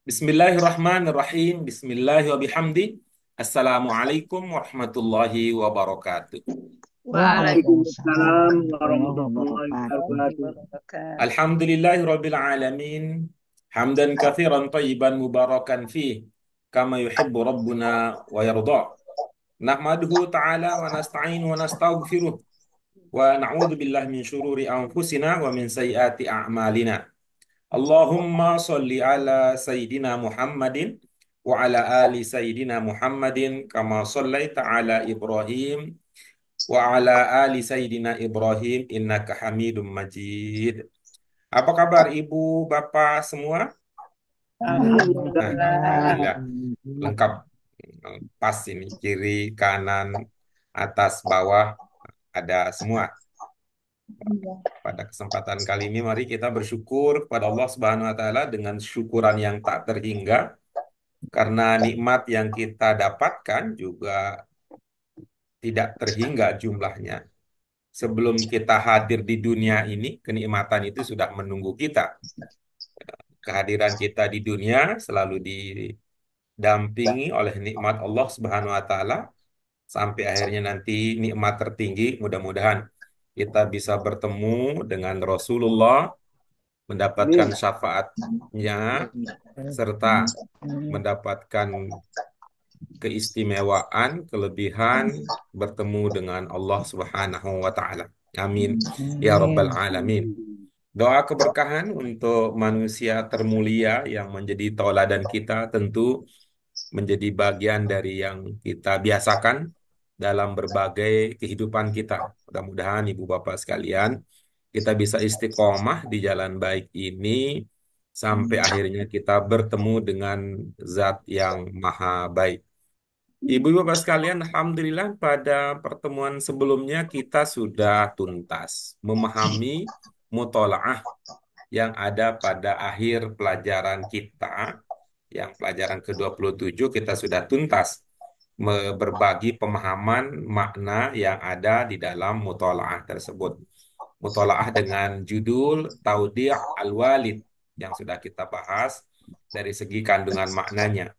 Bismillahirrahmanirrahim. Bismillahirrahmanirrahim. Assalamualaikum warahmatullahi wabarakatuh. Waalaikumsalam Waalaikumsalam warahmatullahi warahmatullahi wabarakatuh. wabarakatuh. Alhamdulillahirabbil alamin. Hamdan katsiran thayyiban mubarakan fih kama yuhibbu rabbuna wa yarda. Nahmaduhu ta'ala wa nasta'inu wa nastaghfiruh wa na'udzu billahi min syururi anfusina wa min sayyiati a'malina. Allahumma sholli ala Sayyidina Muhammadin wa ala ali Sayyidina Muhammadin kama shollaita ala Ibrahim wa ala ali Sayyidina Ibrahim innaka Hamidum Majid. Apa kabar Ibu, Bapak semua? Nah, Alhamdulillah. Alhamdulillah lengkap. Pas ini kiri, kanan, atas, bawah ada semua. Pada kesempatan kali ini mari kita bersyukur kepada Allah Subhanahu wa taala dengan syukuran yang tak terhingga karena nikmat yang kita dapatkan juga tidak terhingga jumlahnya. Sebelum kita hadir di dunia ini, kenikmatan itu sudah menunggu kita. Kehadiran kita di dunia selalu didampingi oleh nikmat Allah Subhanahu wa taala sampai akhirnya nanti nikmat tertinggi mudah-mudahan kita bisa bertemu dengan Rasulullah, mendapatkan Amin. syafaatnya serta mendapatkan keistimewaan, kelebihan bertemu dengan Allah Subhanahu wa taala. Amin ya rabbal Amin. alamin. Doa keberkahan untuk manusia termulia yang menjadi tauladan kita tentu menjadi bagian dari yang kita biasakan dalam berbagai kehidupan kita. Mudah-mudahan Ibu Bapak sekalian kita bisa istiqomah di jalan baik ini sampai akhirnya kita bertemu dengan Zat yang Maha Baik. Ibu Bapak sekalian, Alhamdulillah pada pertemuan sebelumnya kita sudah tuntas memahami mutolaah yang ada pada akhir pelajaran kita, yang pelajaran ke-27 kita sudah tuntas berbagi pemahaman makna yang ada di dalam mutolaah tersebut. Mutolaah dengan judul Taudhi' al-Walid yang sudah kita bahas dari segi kandungan maknanya.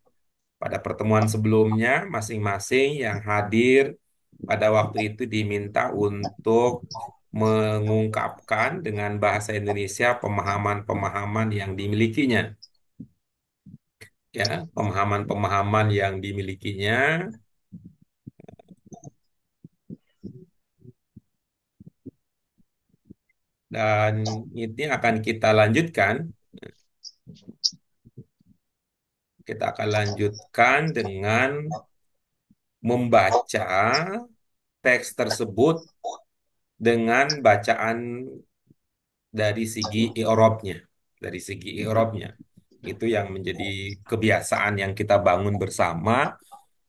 Pada pertemuan sebelumnya, masing-masing yang hadir pada waktu itu diminta untuk mengungkapkan dengan bahasa Indonesia pemahaman-pemahaman yang dimilikinya. Ya, pemahaman-pemahaman yang dimilikinya dan ini akan kita lanjutkan. Kita akan lanjutkan dengan membaca teks tersebut dengan bacaan dari segi i'rabnya, dari segi i'rabnya. Itu yang menjadi kebiasaan yang kita bangun bersama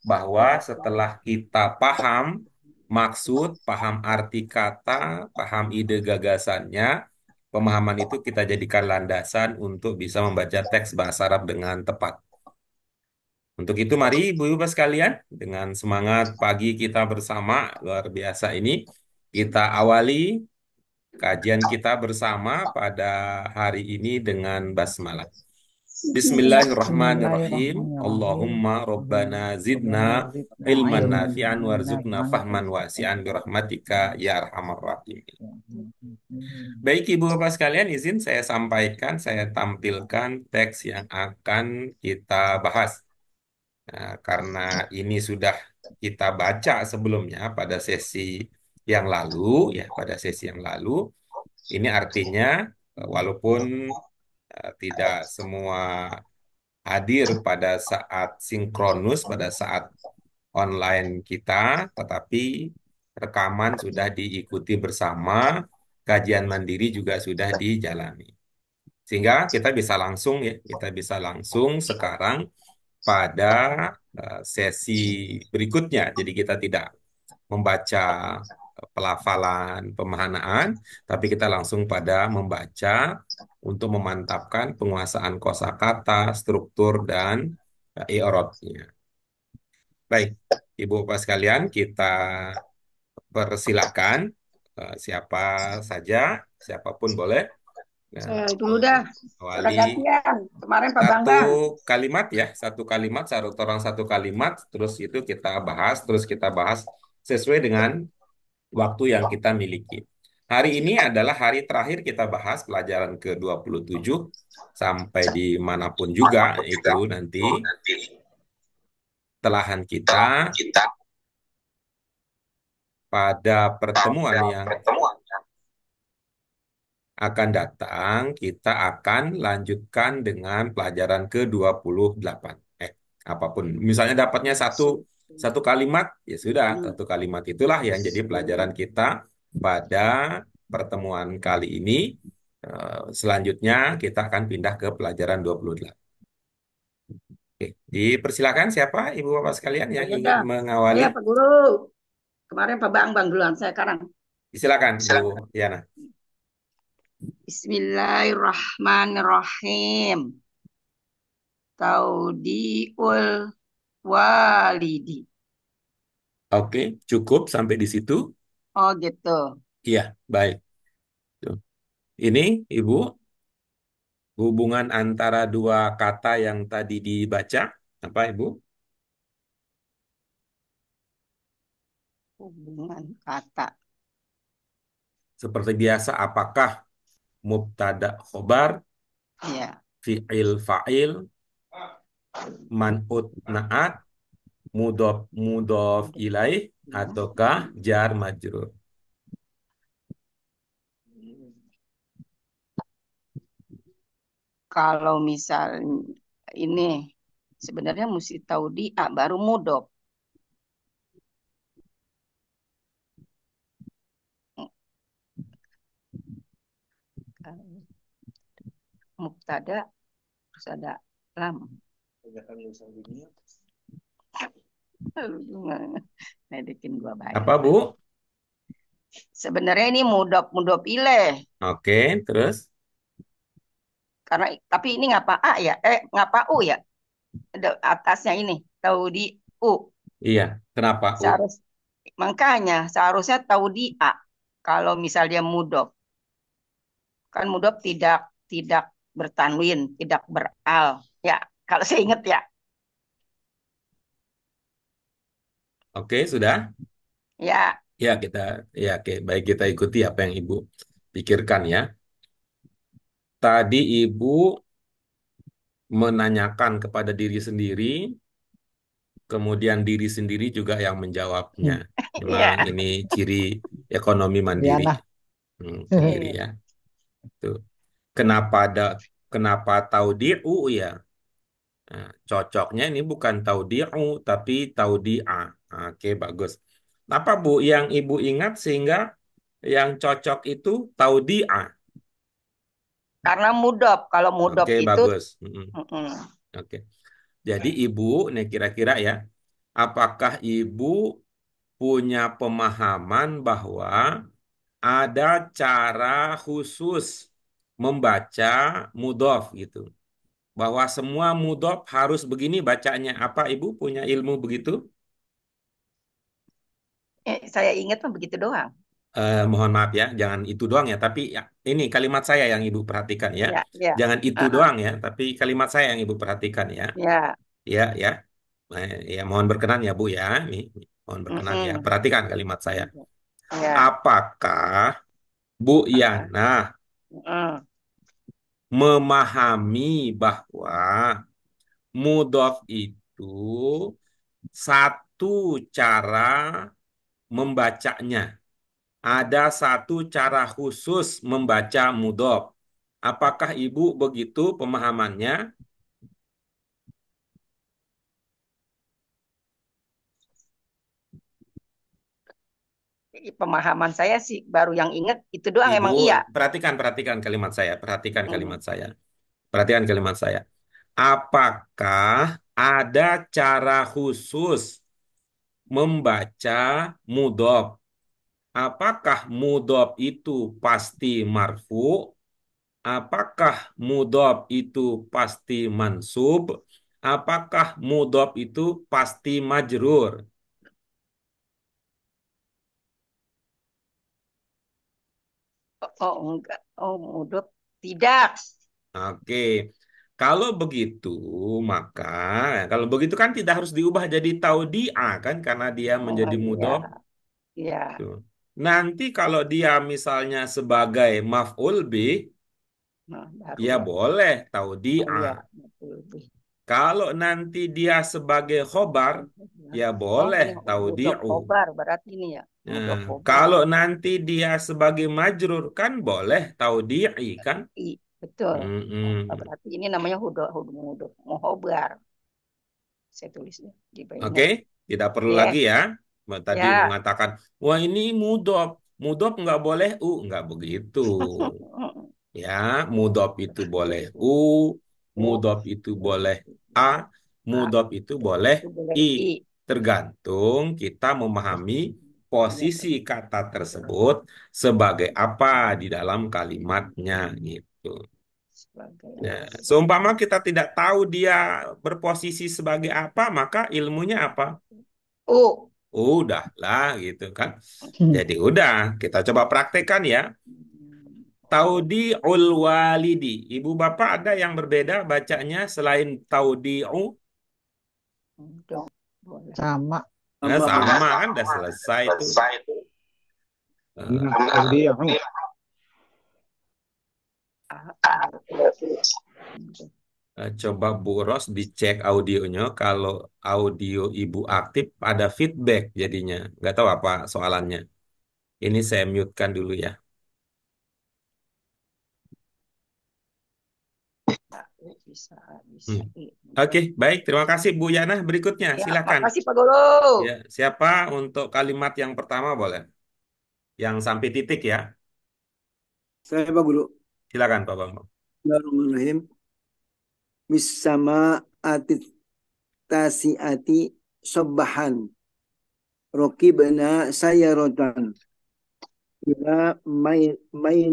bahwa setelah kita paham maksud, paham arti kata, paham ide gagasannya, pemahaman itu kita jadikan landasan untuk bisa membaca teks bahasa Arab dengan tepat. Untuk itu mari Ibu-Ibu sekalian dengan semangat pagi kita bersama luar biasa ini kita awali kajian kita bersama pada hari ini dengan basmalah. Bismillahirrahmanirrahim. Bismillahirrahmanirrahim. Allahumma rabbana zidna Rabbana zidna ilman nafi'an ilman warzuqna nafi'an fahman wasi'an birahmatika ya arhamar rahimin. Baik Ibu Bapak sekalian, izin saya sampaikan, saya tampilkan teks yang akan kita bahas. Nah, karena ini sudah kita baca sebelumnya pada sesi yang lalu, ya pada sesi yang lalu, ini artinya walaupun tidak semua hadir pada saat sinkronus, pada saat online kita, tetapi rekaman sudah diikuti bersama, kajian mandiri juga sudah dijalani. Sehingga kita bisa langsung ya, kita bisa langsung sekarang pada sesi berikutnya. Jadi kita tidak membaca pelafalan, pemahanaan, tapi kita langsung pada membaca untuk memantapkan penguasaan kosakata, struktur, dan i'rabnya. Baik, Ibu Bapak sekalian, kita persilakan siapa saja, siapapun boleh Nah, Saya dulu dah. Udah awali gantian. Kemarin Pak satu Bambang. kalimat ya, satu kalimat, satu orang satu kalimat, terus itu kita bahas sesuai dengan waktu yang kita miliki. Hari ini adalah hari terakhir kita bahas pelajaran ke-27 sampai dimanapun juga itu nanti telahan kita pada pertemuan yang akan datang, kita akan lanjutkan dengan pelajaran ke-28. Apapun. Misalnya dapatnya satu kalimat, ya sudah, satu kalimat itulah yang jadi pelajaran kita pada pertemuan kali ini. Selanjutnya kita akan pindah ke pelajaran 28. Oke, dipersilakan siapa Ibu Bapak sekalian yang Saya ingin dah. mengawali? Saya Pak Guru. Kemarin Pak Bambang duluan. Saya sekarang. Silakan Bu Yana. Bismillahirrahmanirrahim. Taudiul walidi. Oke, cukup sampai di situ. Oh gitu. Iya, baik. Tuh. Ini Ibu, hubungan antara dua kata yang tadi dibaca, apa Ibu? Hubungan kata. Seperti biasa, apakah mubtada khobar, Ya. fi'il fa'il, man'ut na'at, mudhof mudhof ilaih, ataukah jar majrur? Kalau misal ini sebenarnya mesti tahu dia baru mudok. Mubtada terus ada lam. Ledekin gua bayar. Apa Bu? Sebenarnya ini mudok mudok ileh Oke, terus? karena tapi ini ngapa A ya? Ngapa U ya? Ada atasnya ini tahu di U. Iya, kenapa U? Seharus makanya seharusnya tahu di A. Kalau misal dia mudok kan mudok tidak tidak bertanwin, tidak beral. Ya, kalau saya ingat ya. Oke, sudah? Ya, Ya, ya oke, baik kita ikuti apa yang Ibu pikirkan ya. Tadi Ibu menanyakan kepada diri sendiri, kemudian diri sendiri juga yang menjawabnya. Memang ya. ini ciri ekonomi mandiri Riana. sendiri ya. Tuh. Kenapa kenapa taudi'u ya? Nah, cocoknya ini bukan taudi'u tapi taudi'a. Nah, oke, bagus. Apa Bu yang Ibu ingat sehingga yang cocok itu taudi'a? Karena mudop. Kalau mudop Oke, itu bagus. mm-mm. Oke. Jadi Ibu, nih kira-kira ya, apakah Ibu punya pemahaman bahwa ada cara khusus membaca mudhof gitu? Bahwa semua mudhof harus begini bacanya. Apa Ibu punya ilmu begitu? Saya ingat mah begitu doang. Mohon maaf ya, jangan itu doang ya. Tapi ya, ini kalimat saya yang Ibu perhatikan ya. Ya, ya. Jangan itu Uh-uh. doang ya, tapi kalimat saya yang Ibu perhatikan ya. Ya. Ya, ya. Ya, mohon berkenan ya Bu ya. Mohon berkenan ya. Mm-mm. Perhatikan kalimat saya. Ya. Apakah Bu Apakah? Yana Mm. memahami bahwa mudhof itu satu cara membacanya? Ada satu cara khusus membaca mudhof. Apakah Ibu begitu pemahamannya? Pemahaman saya sih baru yang ingat itu doang Ibu, emang iya. perhatikan kalimat saya, perhatikan Mm. kalimat saya. Perhatikan kalimat saya. Apakah ada cara khusus membaca mudhof? Apakah mudhof itu pasti marfu? Apakah mudhof itu pasti mansub? Apakah mudhof itu pasti majrur? Oh, enggak. Oh, mudop. Tidak. Oke. Kalau begitu, maka kalau begitu kan tidak harus diubah jadi taudi'a kan karena dia Oh menjadi iya, mudhof. iya. Tuh. Nanti kalau dia misalnya sebagai maf'ul bih, Nah, baru ya ya. boleh Oh taudi'a. iya, betul lebih. Kalau nanti dia sebagai khobar, ya Oh, boleh ini mudhof taudi'u. khobar berarti ini ya. Nah, Mudhof khobar. kalau nanti dia sebagai majrur, kan boleh taudi'i kan? Betul. Oh, Mm-mm. berarti ini namanya huduf muhobar. Saya tulisnya di Oke, Paymove. tidak perlu lagi Yes, ya. Tadi ya. mengatakan, wah ini mudhof. Mudhof nggak boleh nggak begitu. Ya, mudhof itu boleh Oh, mudhof itu boleh a, A, mudhof itu boleh itu boleh i. I. Tergantung kita memahami Iya, posisi kata tersebut sebagai apa di dalam kalimatnya gitu. sebagai Ya, apa? seumpama kita tidak tahu dia berposisi sebagai apa, maka ilmunya apa? Oh, Udahlah gitu kan. Jadi udah, kita coba praktekkan ya. Taudi'ul walidi. Ibu bapak ada yang berbeda bacanya selain taudi'u? dong, boleh. Sama. Nah, Sama Bu. sama kan udah selesai itu. Iya, Eh, audio. A, Coba Bu Ros dicek audionya. Kalau audio ibu aktif ada feedback jadinya. Nggak tahu apa soalannya. Ini saya mute-kan dulu ya. bisa, Hmm. bisa I. Oke, baik. Terima kasih Bu Yana. Berikutnya, Ya, silakan. makasih Pak Guru. Ya, siapa untuk kalimat yang pertama boleh? Yang sampai titik ya. Saya Pak Guru. Silakan Pak Bambang. Bismillahirrahmanirrahim. Bisama atit tasiati sobahan. Rokibna sayarotan. Ila main main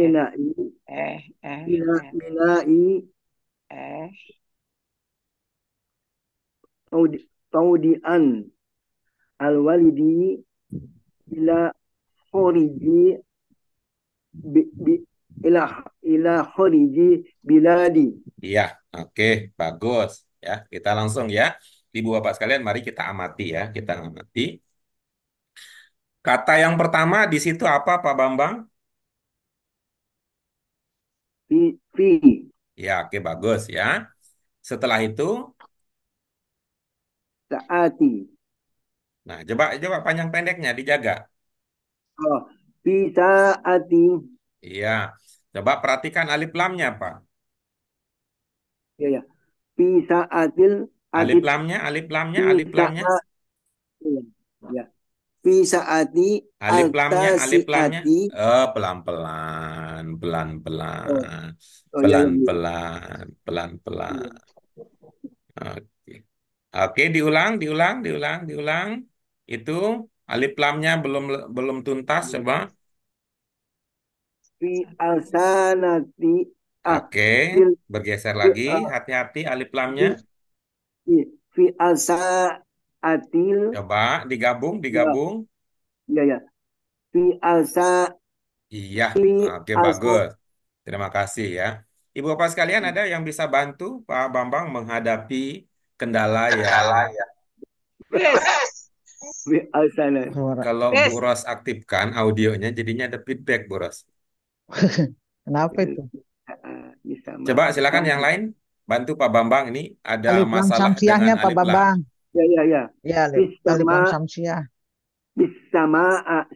Eh, mainai eh, eh, ila eh, minai eh. taudian al-walidi ila khoriji bi ila ila khoriji biladi. Iya, oke, bagus. Ya, kita langsung ya. Ibu bapak sekalian, mari kita amati ya. Kita amati. Kata yang pertama di situ apa Pak Bambang? Fi Ya, oke, bagus ya. Setelah itu, taati. nah coba coba panjang pendeknya dijaga. Oh, fi taati. Iya, coba perhatikan alif lamnya Pak. Ya ya. Fi saatil Alif atit. lamnya, alif lamnya, Fi alif lamnya. saat. Ya. Ya. Fi saati Alif lamnya, alif lamnya. altasiati. Pelan-pelan, Oh, pelan-pelan, oh ya ya. pelan-pelan, pelan-pelan. Ya. Oke. Oke, diulang, diulang, diulang, diulang. Itu alif lamnya belum belum tuntas, coba. Fi alsanati ah Oke, fil bergeser fi, lagi. Hati-hati alif lamnya. fi, fi alsaatil. Coba digabung, Ya digabung. ya ya. Fi alsa Iya, fi oke alsa. bagus. Terima kasih ya. Ibu bapak sekalian ada yang bisa bantu Pak Bambang menghadapi kendala yang Yes, Fi alsana. Suara. kalau Bu yes. Ros aktifkan audionya jadinya ada feedback Bu Ros. Kenapa itu? Bisa Coba silakan yang sama. lain bantu Pak Bambang ini ada Alif lam masalah dengan samsiahnya Pak alif lam. Bambang. Ya ya ya. Ya, alif lam Bisama samsiah. bisama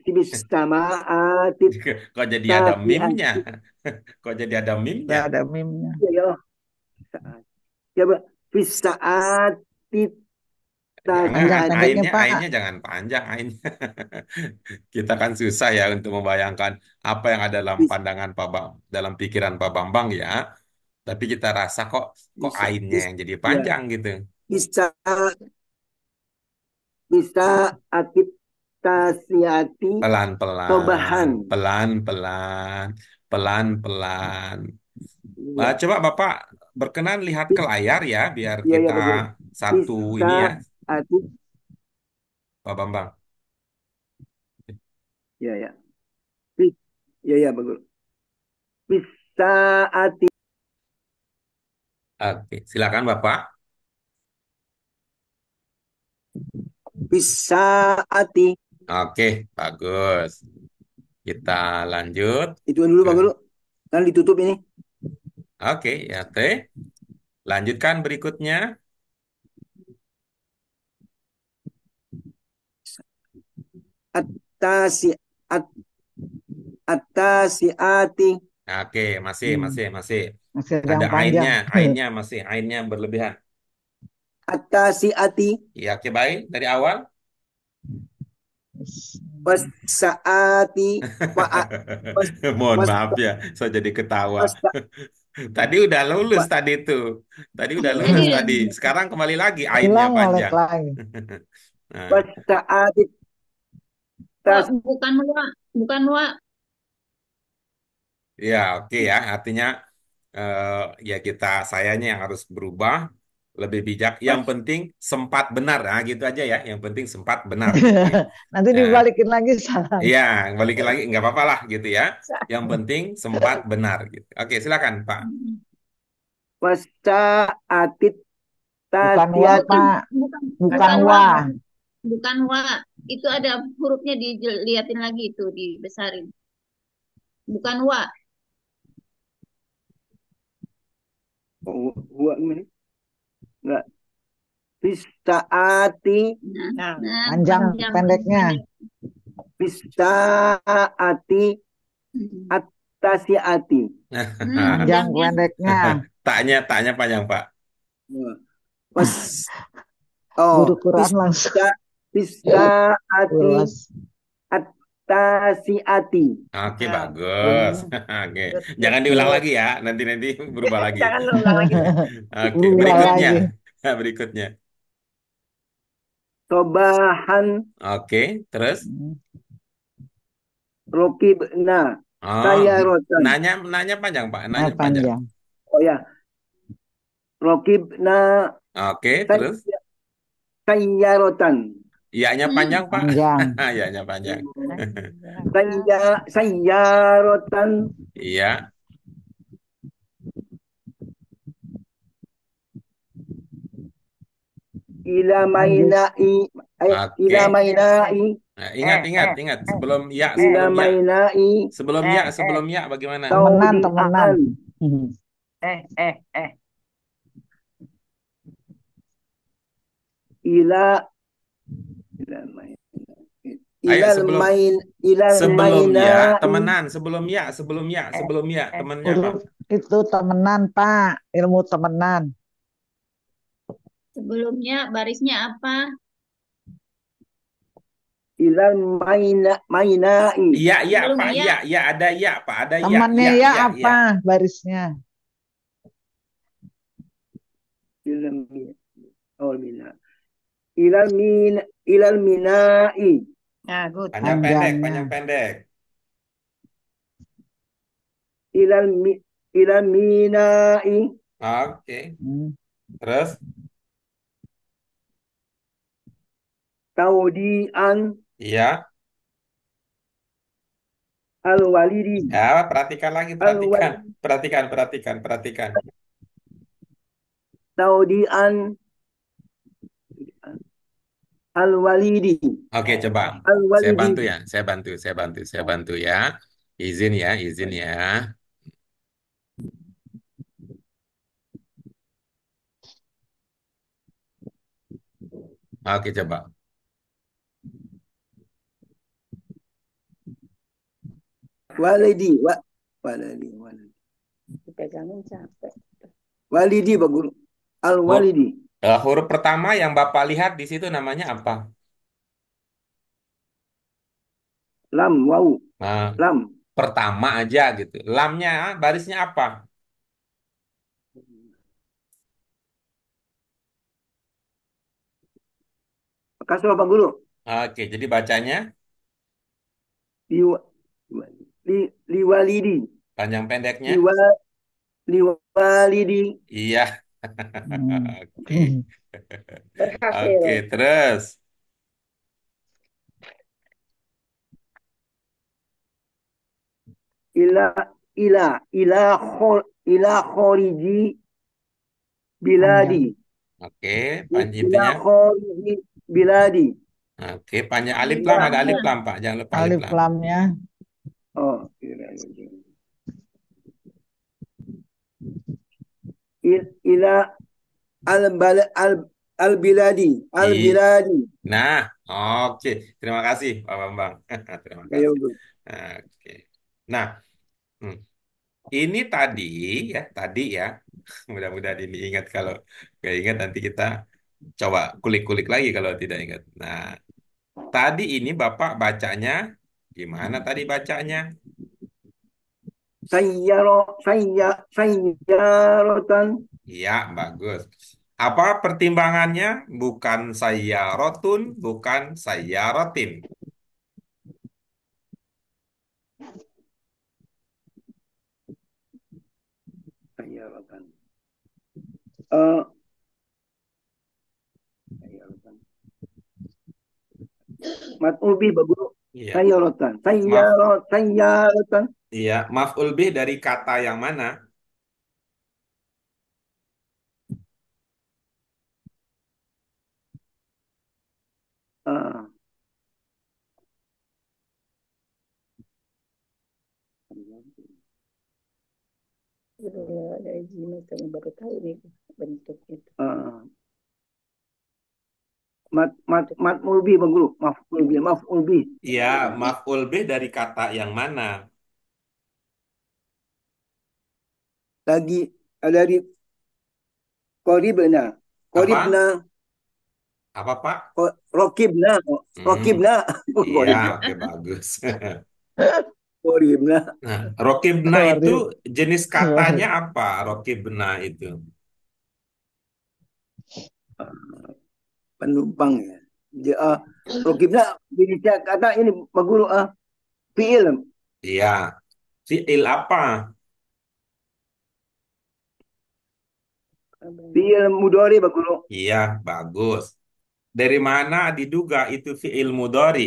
si bisama atit Kok jadi ada tasiat. meme-nya? Kok jadi ada meme-nya? Udah ada meme-nya. Ya ya. Saat. Coba fisaat Jangan, Panjang tasiati. pendeknya Pak. ainnya jangan panjang ainnya. Kita kan susah ya untuk membayangkan apa yang ada dalam Bis, pandangan dalam pikiran Pak Bambang ya. Tapi kita rasa kok kok bisa ainnya bis, yang jadi ya panjang gitu. bisa bisa atit tasiati Pelan-pelan, sobahan. pelan-pelan, pelan-pelan. Ya, Coba Bapak berkenan lihat ke bis, layar ya, biar ya ya kita betul. satu Bisa ini ya, atit. Pak Bambang. Ya ya. Bis, ya ya betul. Fisaati. Oke, silakan Bapak. Fisaati. Oke, bagus. Kita lanjut Itu dulu ke Pak Guru. Kan ditutup ini. Oke, ya teh. Lanjutkan berikutnya. Atasi at, atasiati. Oke, masih Hmm, masih masih masih ada ada yang panjang. ainnya berlebihan. Atasiati. Ya, oke baik dari awal. Wasaati. Wa was Mohon was maaf ya, saya jadi ketawa. was Tadi udah lulus wa- tadi tuh. Tadi udah Jadi lulus tadi. Sekarang kembali lagi ainnya Ulang ngelek panjang. lagi. Nah, wasaati wa, tas. bukan wa. ya oke ya. Artinya eh, ya sayanya yang harus berubah lebih bijak. Yang Was, penting sempat benar. Nah, gitu aja ya. Yang penting sempat benar gitu ya. Nanti Nah, dibalikin lagi salah. iya, balikin lagi nggak apa-apa lah gitu ya. Yang penting sempat benar gitu. Oke, silakan Pak. wasaati Bukan wa, tasiati. Bukan, Pak. bukan, Bukan bukan wa, wa. bukan wa. Itu ada hurufnya diliatin lagi itu, dibesarin. Bukan wa. Huwa ini enggak. Fisaati. Nah, Nah, Panjang panjang pendeknya. pendek. Fisaati Hmm. atasiati. Panjang Panjangnya. pendeknya. Taknya panjang Pak. Was, Guru oh, Quran langsung fisaati ulas. atasiati. Oke, nah, bagus. Oke. good, good, Jangan diulang good. lagi ya. Nanti berubah lagi. Jangan ulang lagi. Oke, Berubah berikutnya. lagi. Berikutnya. Sobahan Oke, terus. rokibna Oh, saya rotan. nanya panjang, Pak. Nah, Nanya panjang. panjang. Oh ya, rokibna Oke, saya terus. saya rotan. Iya-nya panjang, Pak. Panjang. Iya-nya panjang. Saya rotan Iya. ila Lanjut. mainai Oke. ila mainai Nah, ingat, Eh, ingat, eh, ingat. eh, Sebelum ila ya. mainai eh, Sebelum ya bagaimana? Temenan, temenan. taudian eh, eh, eh. ila ila main Ayo ilal sebelum main ilal sebelum ya, mainai temenan, Eh, sebelum ya, eh. temennya Pak. Huruf itu temenan, Pak. Ilmu temenan. Sebelumnya barisnya apa? ilal mainai Iya, iya Sebelum Pak, ya. iya, iya ada ya Pak, ada ya, Temannya iya, ya iya, iya. apa barisnya? ilal min oh mina ilal min ilal minai Nah, good. Panjangnya. Panjang pendek. ilal mi ilal minai Oke. Hmm. Terus, taudian iya. al walidi Ya, perhatikan lagi, al perhatikan. walidi Perhatikan. taudian al walidi Oke, coba. al Saya walidi bantu ya, saya bantu ya. Izin ya. Oke, coba. walidi walidi Dipegangin capek. walidi Pak Guru al Huruf, walidi huruf pertama yang Bapak lihat di situ namanya apa? lam wau Nah, lam pertama aja gitu. Lamnya, barisnya apa? kasih Pak Guru Oke, jadi bacanya liwa liwalidi panjang pendeknya. liwa liwalidi Iya. Hmm. Oke. Berhasil. Oke, terus. ila ila ila khariji biladi. Panjang. Oke, panji Ila intinya. khariji biladi. Oke, panjang alif lam, Ila ada alif Lamnya. lam, Pak. Jangan lupa alif Alif lam. lamnya. oh ila al biladi al I. biladi. Nah, oke. Terima kasih, Pak Bambang. Terima Ya, kasih. betul. Oke. Nah, hmm, ini tadi ya. Mudah-mudahan ini ingat, kalau nggak ingat nanti kita coba kulik-kulik lagi kalau tidak ingat. Nah, tadi ini Bapak bacanya gimana tadi bacanya? Sayyaratan. Iya, bagus. Apa pertimbangannya? Bukan saya rotun, bukan saya rotin. Sayyaratan. Eh, sayyaratan. Maf'ul bih bagus. Iya. Sayyaratan. Maaf, Sayyaratan. iya. Maf'ul bih dari kata yang mana? Ah, Dari Gmail kami baru tahu nih bentuknya. ah. Maf'ul bih bagus. Maf'ul bih. Iya, maf'ul bih dari kata yang mana? Lagi dari Qoribna. Apa? Qoribna. Apa, Pak? Rokibna. Hmm, Rokibna. iya, Qoribna. oke, bagus. Qoribna. Nah, rokibna itu Korib. jenis katanya apa? Rokibna itu. Penumpang ya. Dia, Rokibna. Bisa kata ini bagus. Fi'il. Iya, fi'il apa? Fi'il mudhari bagus. Iya, bagus. Dari mana diduga itu fi'il mudhari?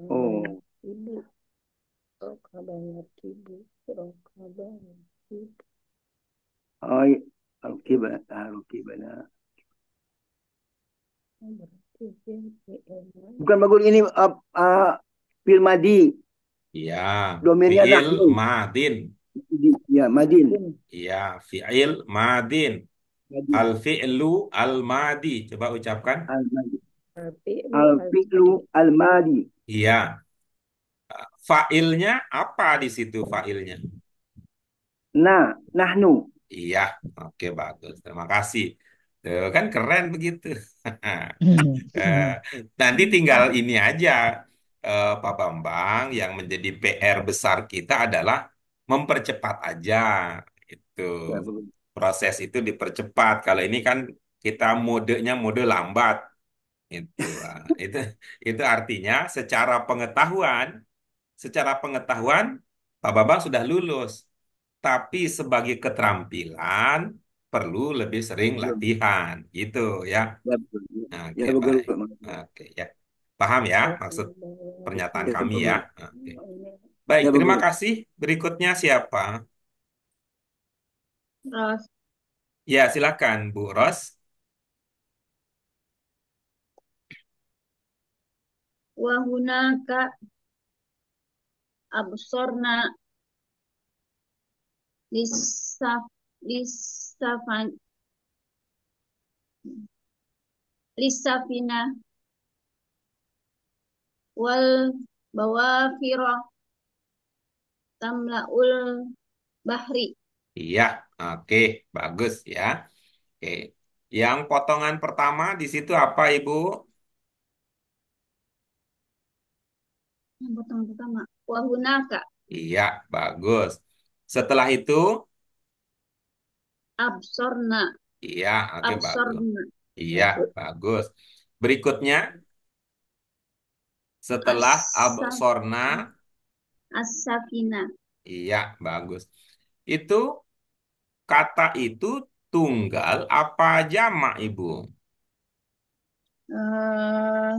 Oh. Ibu, roka banget ibu, roka banget ibu. Ay, Rokibna. Rokibna. Berarti dia PL. Bukan bagus ini fi'il madi. Iya, Domirnya fi'il nahnu. madin. Ya, madin. Iya, fi'il madin. Madin. Al fi'lu al madi. Coba ucapkan. Al-madi. Tapi lu Al-fi'lu al-madi. Iya. Fa'ilnya apa di situ fa'ilnya? Nahnu. Iya, oke, bagus. Terima kasih. Tuh, kan keren begitu. Eh, Nanti tinggal ini aja, Pak Bambang, yang menjadi PR besar kita adalah mempercepat aja. Itu Ya, bagus. proses itu dipercepat. Kalau ini kan kita modenya mode lambat. Itu, itu artinya secara pengetahuan Pak Bambang sudah lulus. Tapi sebagai keterampilan perlu lebih sering Ya, latihan, gitu ya. ya, betul. Oke, Ya, bagus. baik. Oke, ya. Paham ya roka maksud banget pernyataan Ya, ibu. kami ya. bagus. Oke. Baik, Ya, terima bagus. kasih. Berikutnya siapa? Terus Ya, silakan Bu Ros. wahunaka absorna lisaf lisafan lisafina wal bawafira tamlaul bahri. Iya, oke, bagus ya. Oke. Yang potongan pertama di situ apa, Ibu? Yang pertama wahunaka Iya, bagus. Setelah itu, absorna iya, oke, bagus. absorna Iya, bagus. Berikutnya, setelah asaf absorna, asafina. iya, bagus. Itu kata itu tunggal apa jamak, Ibu? eh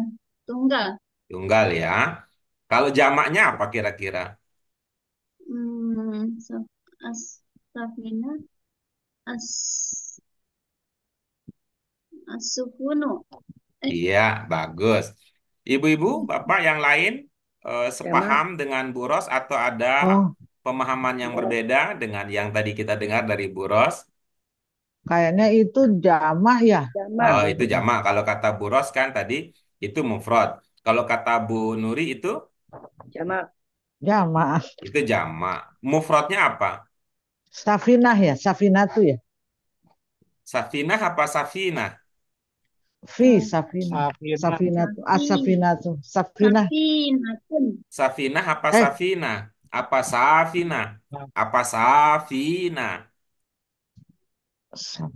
Tunggal. Tunggal ya. Kalau jamaknya apa kira-kira? Hmm, as safina as asufunu. Eh, Iya, bagus. Ibu-ibu, bapak yang lain Jamak. sepaham dengan Bu Ros atau ada Oh, pemahaman yang berbeda dengan yang tadi kita dengar dari Bu Ros? kayaknya itu jamak ya, Pak Jamak. Oh, itu Guru ya. jamak. Kalau kata Bu Ros kan tadi itu mufrad. Kalau kata Bu Nuri Jamak. Jamak. itu jamak. Mufradnya apa? Safinah ya, Safinah tuh ya. Safinah apa Safinah? Safinah. Safina, Safinah tuh, safi Safinah tuh. Safinah. safinatun. Safinah apa Eh, Safinah? Apa Safinah? Apa Safinah? sa-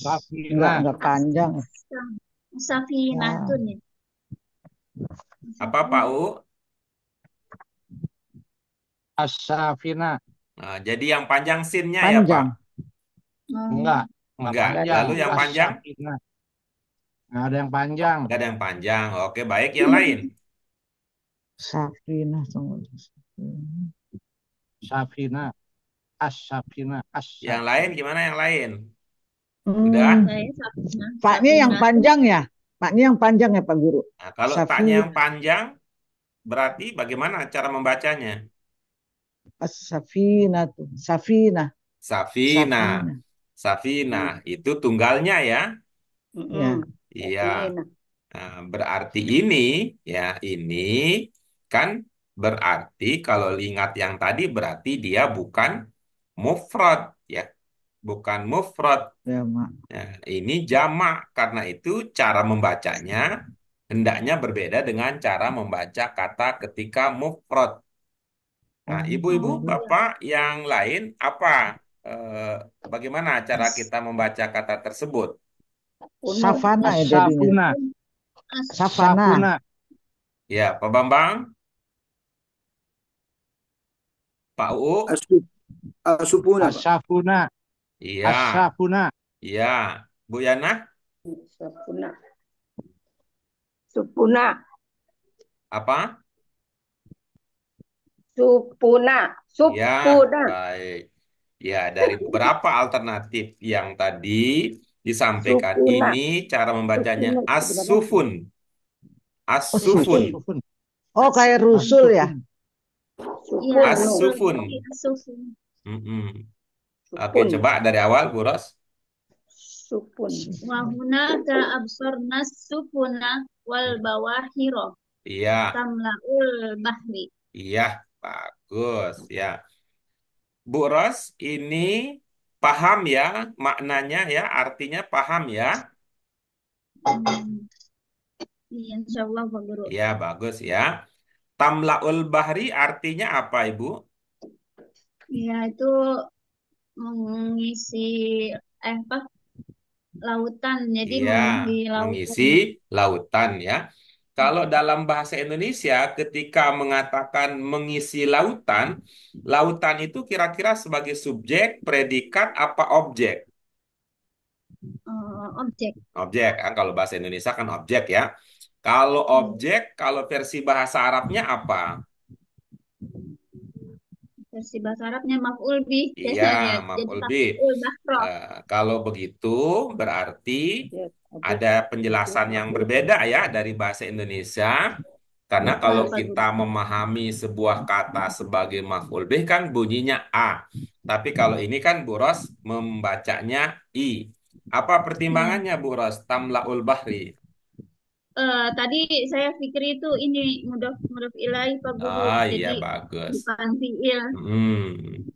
Safina, enggak panjang. Sa- Ya, Safinatun ya. Apa Pak U? As-Safina. Nah, jadi yang panjang sinnya ya Pak? panjang. Enggak, Hmm. enggak Enggak. Gak ada panjang. Lalu yang yang panjang. panjang? As-Safina. Nggak ada yang panjang. Enggak ada yang panjang. Oke, baik. Yang lain? Safinah tunggu. Safina, As-Safina, Yang lain As-Safina. gimana yang lain? Udah? Hmm, Saya safina, Paknya yang safinatun. panjang ya. Paknya yang panjang ya Pak Guru. Nah, kalau taknya yang Safinah, panjang, berarti bagaimana cara membacanya? Safinah tuh. Safinah, Safina. Safinah. Safina. Hmm. Itu tunggalnya ya? Ya. Iya. Safina. Nah, berarti ini, ya ini kan berarti kalau ingat yang tadi berarti dia bukan mufrad, ya. Bukan mufrad. Jamak. Nah, ini jamak. Karena itu cara membacanya hendaknya berbeda dengan cara membaca kata ketika mufrad. Nah, Oh, ibu-ibu, Oh iya. bapak yang lain apa? Eh, Bagaimana cara kita membaca kata tersebut? Unu. Savana ya jadinya. As-Safuna, As Savana. Safuna, Ya, Pak Bambang, Pak UU, Asup. Asupuna, Pak. As-Safuna, iya, As-Safuna, iya. Bu Yana, Sapuna. Supuna. apa? Supuna. Ya, Supuna. baik. Ya, dari beberapa alternatif yang tadi disampaikan Supuna. ini, cara membacanya Supuna sebenarnya. as-sufun. Oh, As-sufun. sufun. As-Sufun, Oh, kayak rusul ya. As-Sufun, iya Supun. No. betul As-sufun. berarti asufun. Mm-mm. Oke, Supun. coba dari awal, Bu Ros. Supun. Sufun. Wahuna ka absorna sufuna wal bawahiro Iya, tamlaul bahri. iya, bagus. Ya, Bu Ros, ini paham ya maknanya ya, artinya paham ya. Hmm. Iya, insya Allah Pak Guru. Ya, bagus ya. Tamlaul bahri artinya apa, Ibu? Iya itu mengisi apa lautan, jadi Iya, memenuhi lautan. mengisi lautan ya. Kalau dalam bahasa Indonesia, ketika mengatakan mengisi lautan, lautan itu kira-kira sebagai subjek, predikat, apa objek? Objek. Objek, kan? Kalau bahasa Indonesia kan objek ya. Kalau Hmm. objek, kalau versi bahasa Arabnya apa? Versi bahasa Arabnya maf'ul bih Iya, biasanya jadi maf'ul bih. maf'ul bahroh. Kalau begitu, berarti Ya, objek. ada penjelasan yang berbeda ya dari bahasa Indonesia. Karena Betul kalau Pak kita Guru. memahami sebuah kata sebagai maf'ul bih kan bunyinya A. Tapi kalau ini kan Bu Ros membacanya I. Apa Iya. pertimbangannya Bu Ros? Tamlaul bahri. Tadi saya pikir itu ini mudhof ilaih Pak Guru, Ah iya jadi bagus. bukan fiil. Hmm.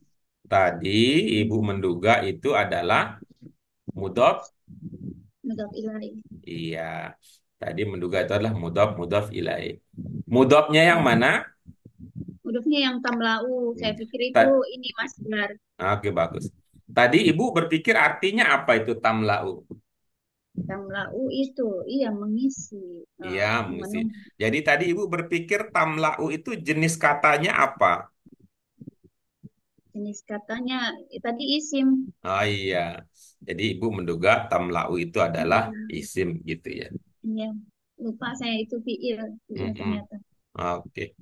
Tadi Ibu menduga itu adalah mudhof. Mudhof ilaih. Iya. Tadi menduga itu adalah mudhof ilaih. Mudhofnya yang mana? Mudhofnya yang tamlau. Hmm. Saya pikir itu Ta- ini masdar. Oke bagus. Tadi Ibu berpikir artinya apa itu tamlau? Tamlau itu iya mengisi, Iya, mengisi. memenuhi. Jadi tadi Ibu berpikir tamlau itu jenis katanya apa? Jenis katanya tadi isim. Oh iya. Jadi Ibu menduga tamlau itu adalah Iya, isim gitu ya. iya. Lupa saya itu fiil Mm-mm. ternyata. Oke.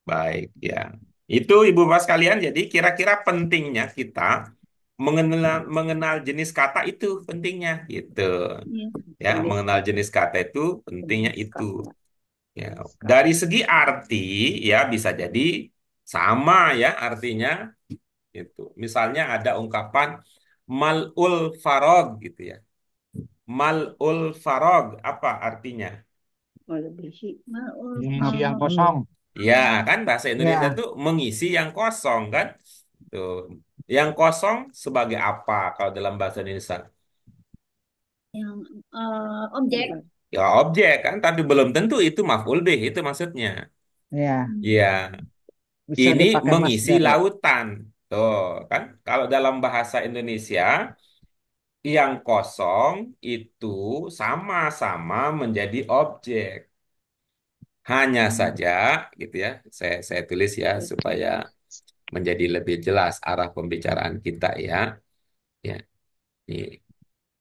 Baik, ya. Itu Ibu Bapak sekalian, jadi kira-kira pentingnya kita mengenal jenis kata itu pentingnya gitu. Iya. Ya, Jenis mengenal kata, jenis kata itu pentingnya jenis itu. kata, Ya, jenis dari kata. segi arti ya bisa jadi sama ya artinya itu. Misalnya ada ungkapan malul farog gitu ya. Malul farog apa artinya? Melebihi. Ma'ul Mengisi yang farag. kosong. Ya, kan bahasa Indonesia Ya, tuh mengisi yang kosong kan? Tuh. Yang kosong sebagai apa kalau dalam bahasa Indonesia? Yang objek. Obat. Ya objek kan, tapi belum tentu itu maf'ul bih, itu maksudnya. ya, Hmm. Ya, bisa ini dipakai mengisi masdar ya. lautan. Tuh, kan kalau dalam bahasa Indonesia yang kosong itu sama-sama menjadi objek. Hanya saja gitu ya. Saya tulis ya supaya menjadi lebih jelas arah pembicaraan kita ya. Ya, ini,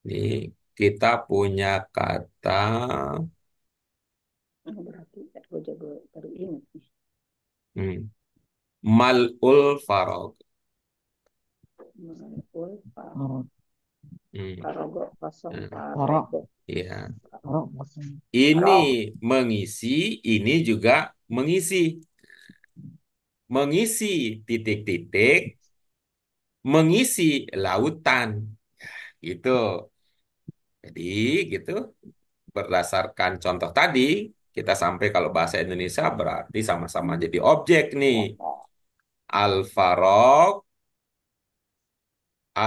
ini kita punya kata Berarti aku juga baru ingat nih. hmm, mal'ul farog. Mengul Oh, Hmm, parogo kosong nah, Orok, parogo. ya. orok maksudnya. Ini Parog. mengisi, ini juga mengisi. Mengisi titik-titik, mengisi lautan. Gitu. Jadi gitu, berdasarkan contoh tadi, kita sampai kalau bahasa Indonesia berarti sama-sama jadi objek nih. Al-Farog,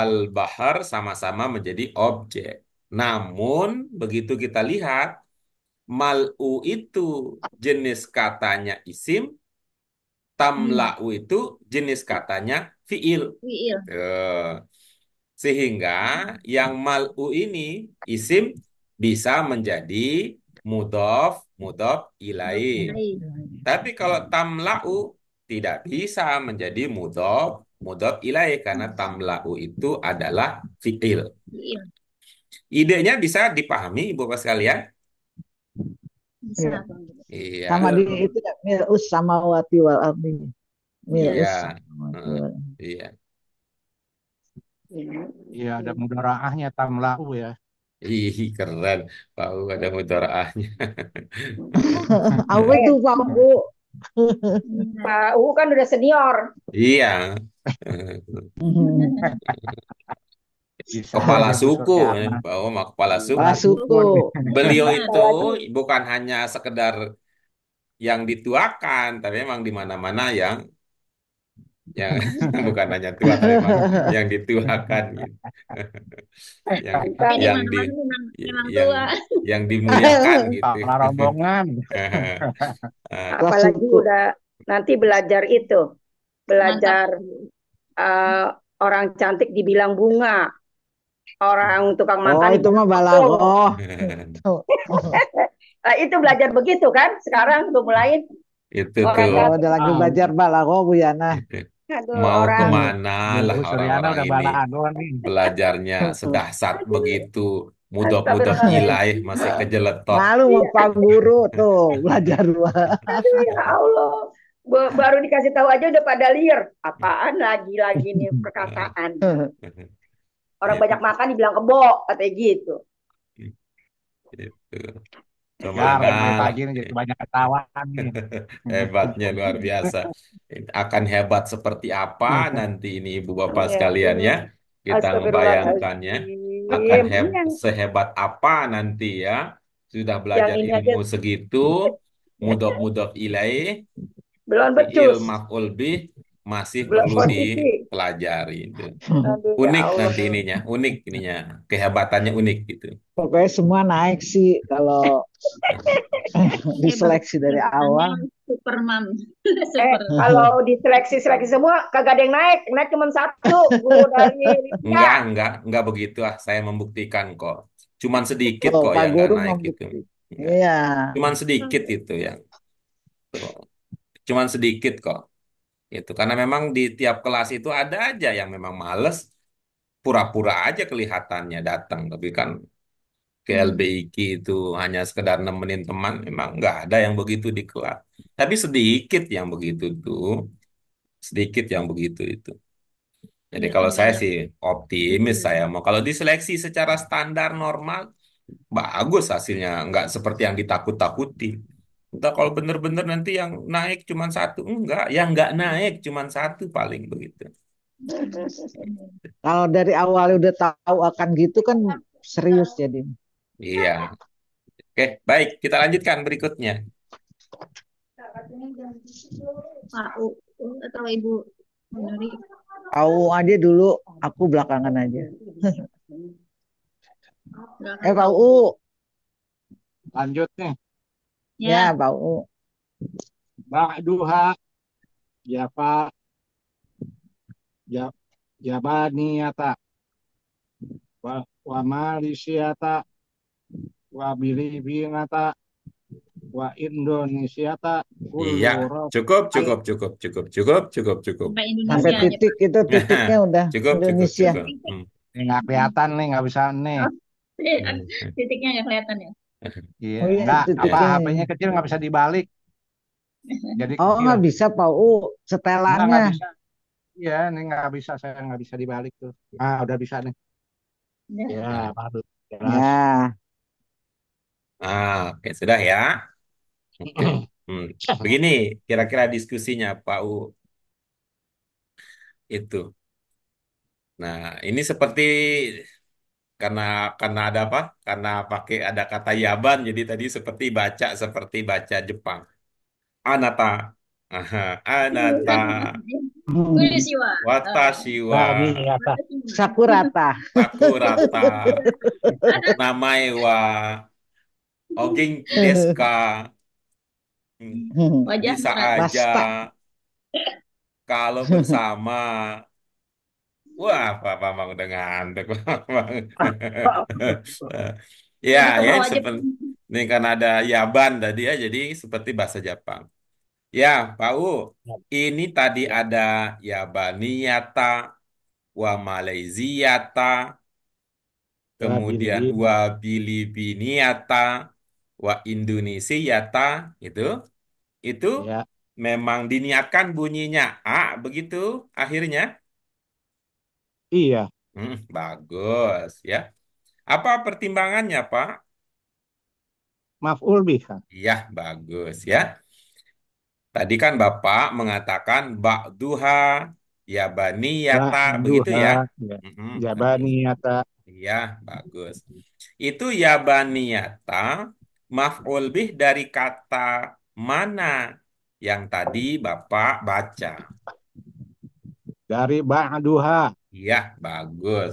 Al-Bahar sama-sama menjadi objek. Namun, begitu kita lihat, mal'u itu jenis katanya isim, Hmm. tamla'u itu jenis katanya fiil. Fiil. Gitu. Sehingga yang mal'u ini isim bisa menjadi mudhof, mudhof Mudhof ilaih. ilaih. Tapi kalau tamla'u tidak bisa menjadi mudhof, mudhof ilaih karena tamla'u itu adalah fiil. Fiil. Idenya bisa dipahami Ibu Bapak sekalian? Bisa, Iya. Bang. Sama Iya, di itu ya, mil'us samawati wal ardi. Iya. iya, Mil'us samawati Heeh, wal iya. Ini Iya, ada itu. mudaraahnya tamlahu ya. Ih, keren. Tahu ada mudharaahnya. Apa itu Eh, Pak Bu? Iya. Pak U kan udah senior. Iya. Bisa Kepala aja Bu suku, Suryana. Pak Oma kepala Kepala suku. Kepala suku. suku. Beliau Iya. itu Apalagi bukan hanya sekedar yang dituakan, tapi memang di mana-mana yang bukan hanya tua, tapi memang yang dituakan gitu. Yang kita Jadi yang di mana-mana memang, memang yang tua. yang dimuliakan gitu. Kepala rombongan. Ah, Kepala apalagi suku. udah nanti belajar itu, Mantap. belajar eh, orang cantik dibilang bunga, orang tukang Oh, makan itu mah dibilang tepung. balagoh. Tuh. Itu belajar begitu kan? Sekarang udah mulai itu orang tuh Oh, cantik. udah lagi Ah, belajar balagoh Bu Yana. itu. Aduh, Mau orang kemana Bu lah Suryana orang-orang udah ini balago nih. belajarnya sedahsyat begitu, mudok-mudok astagfirullahaladzim. ilaih masih kejeletot. Malu mau Iya, Pak Guru tuh belajar aduh ya Allah. Baru dikasih tahu aja udah pada liar. Apaan lagi-lagi nih perkataan. Orang banyak Itu. makan dibilang kebo, katanya gitu. Itu. Jar, Kemana mulai lah. pagi nih jadi banyak ketawa nih. Hebatnya luar biasa. Akan hebat seperti apa nanti ini Ibu Bapak Iya, sekalian ya. Kita ngebayangkannya akan astagfirullahaladzim. Ini sehebat apa nanti ya. Sudah yang belajar ini aja ilmu segitu, mudok-mudok ilaih, belum fiil becus, maf'ul bih masih belum perlu posisi. dipelajari itu. Aduh ya Unik Allah. nanti ininya, unik ininya, kehebatannya unik gitu. Pokoknya semua naik sih kalau Hebat. diseleksi dari Hebatannya awal. Superman. Super. Kalau diseleksi-seleksi semua kagak ada yang naik, naik cuma satu, guru dari India. Enggak begitu ah. Saya membuktikan kok. Cuman sedikit Oh, kok Pak yang nggak Guru naik gitu. membukti. Enggak. Iya. Cuman sedikit itu yang. Cuman sedikit kok. Itu karena memang di tiap kelas itu ada aja yang memang males, pura-pura aja kelihatannya datang, tapi kan ke LBIQ itu hanya sekedar nemenin teman, memang nggak ada yang begitu di kelas. Tapi sedikit yang begitu tuh, sedikit yang begitu itu. Jadi Iya, kalau iya, saya iya. sih optimis saya mau kalau diseleksi secara standar normal bagus hasilnya, nggak seperti yang ditakut-takuti. Entah kalau bener-bener nanti yang naik cuma satu, enggak, yang nggak naik cuma satu paling begitu. Kalau dari awal udah tahu akan gitu kan serius jadi. Iya, oke, baik kita lanjutkan berikutnya. Pak U atau Ibu Nuri. Tahu aja dulu, aku belakangan aja. Silakan Pak Pak U. U, Lanjut nih. ya Ya, Pak U. Ba'duha. Ya Pak. Ya, Jabaniyata. Wa Malaysiata. Wa Filipinata. Wa Indonesiata. Iya, Kullu cukup, al cukup, cukup, cukup, cukup, cukup, cukup. sampai Sampai Indonesia aja titik Pak. itu titiknya udah Cukup, cukup, Indonesia. cukup. Ini nggak kelihatan nih, nggak bisa nih. Oh, Hmm. titiknya nggak kelihatan ya. Iya, Oh iya nggak apa titiknya. HP-nya kecil nggak bisa dibalik. Jadi Oh kecil. nggak bisa Pak U, Nggak setelannya. bisa. Iya, ini nggak bisa, saya nggak bisa dibalik tuh. Ah, udah bisa nih. Udah. Ya, Nah, baru jelas. Ya, oke, sudah ya. Oke. Begini, kira-kira diskusinya Pak U itu. Nah, ini seperti karena ada apa? Karena pakai ada kata Yaban, jadi tadi seperti baca Jepang. Anata, aha, anata, Konnichiwa. watashi wa Bani apa? Sakurata. sakurata, namae wa ogenki desu ka. Wajah Bisa berat. aja Basta. kalau bersama. Wah, Pak Bang udah ngantuk, Pak Bang. Ya, Udah ya, kebawa aja. seperti ini kan ada Yaban tadi ya, jadi seperti bahasa Jepang. Ya, Pak U, ini tadi Ya, ada Yabaniyata, wa Malaysiata, kemudian Bili. wa Filipiniata, wa Indonesiata, itu Ya, memang diniatkan bunyinya A, begitu akhirnya. iya. Bagus ya. Apa pertimbangannya, Pak? Maf'ul bih kan. Iya, bagus ya. Tadi kan Bapak mengatakan ba'duha ya baniyata, begitu Ba'duha. ya? Ya. Nanti. Jabaniyata. Iya, bagus. Itu ya baniyata maf'ul bih dari kata mana yang tadi Bapak baca? Dari ba'duha. Iya, bagus.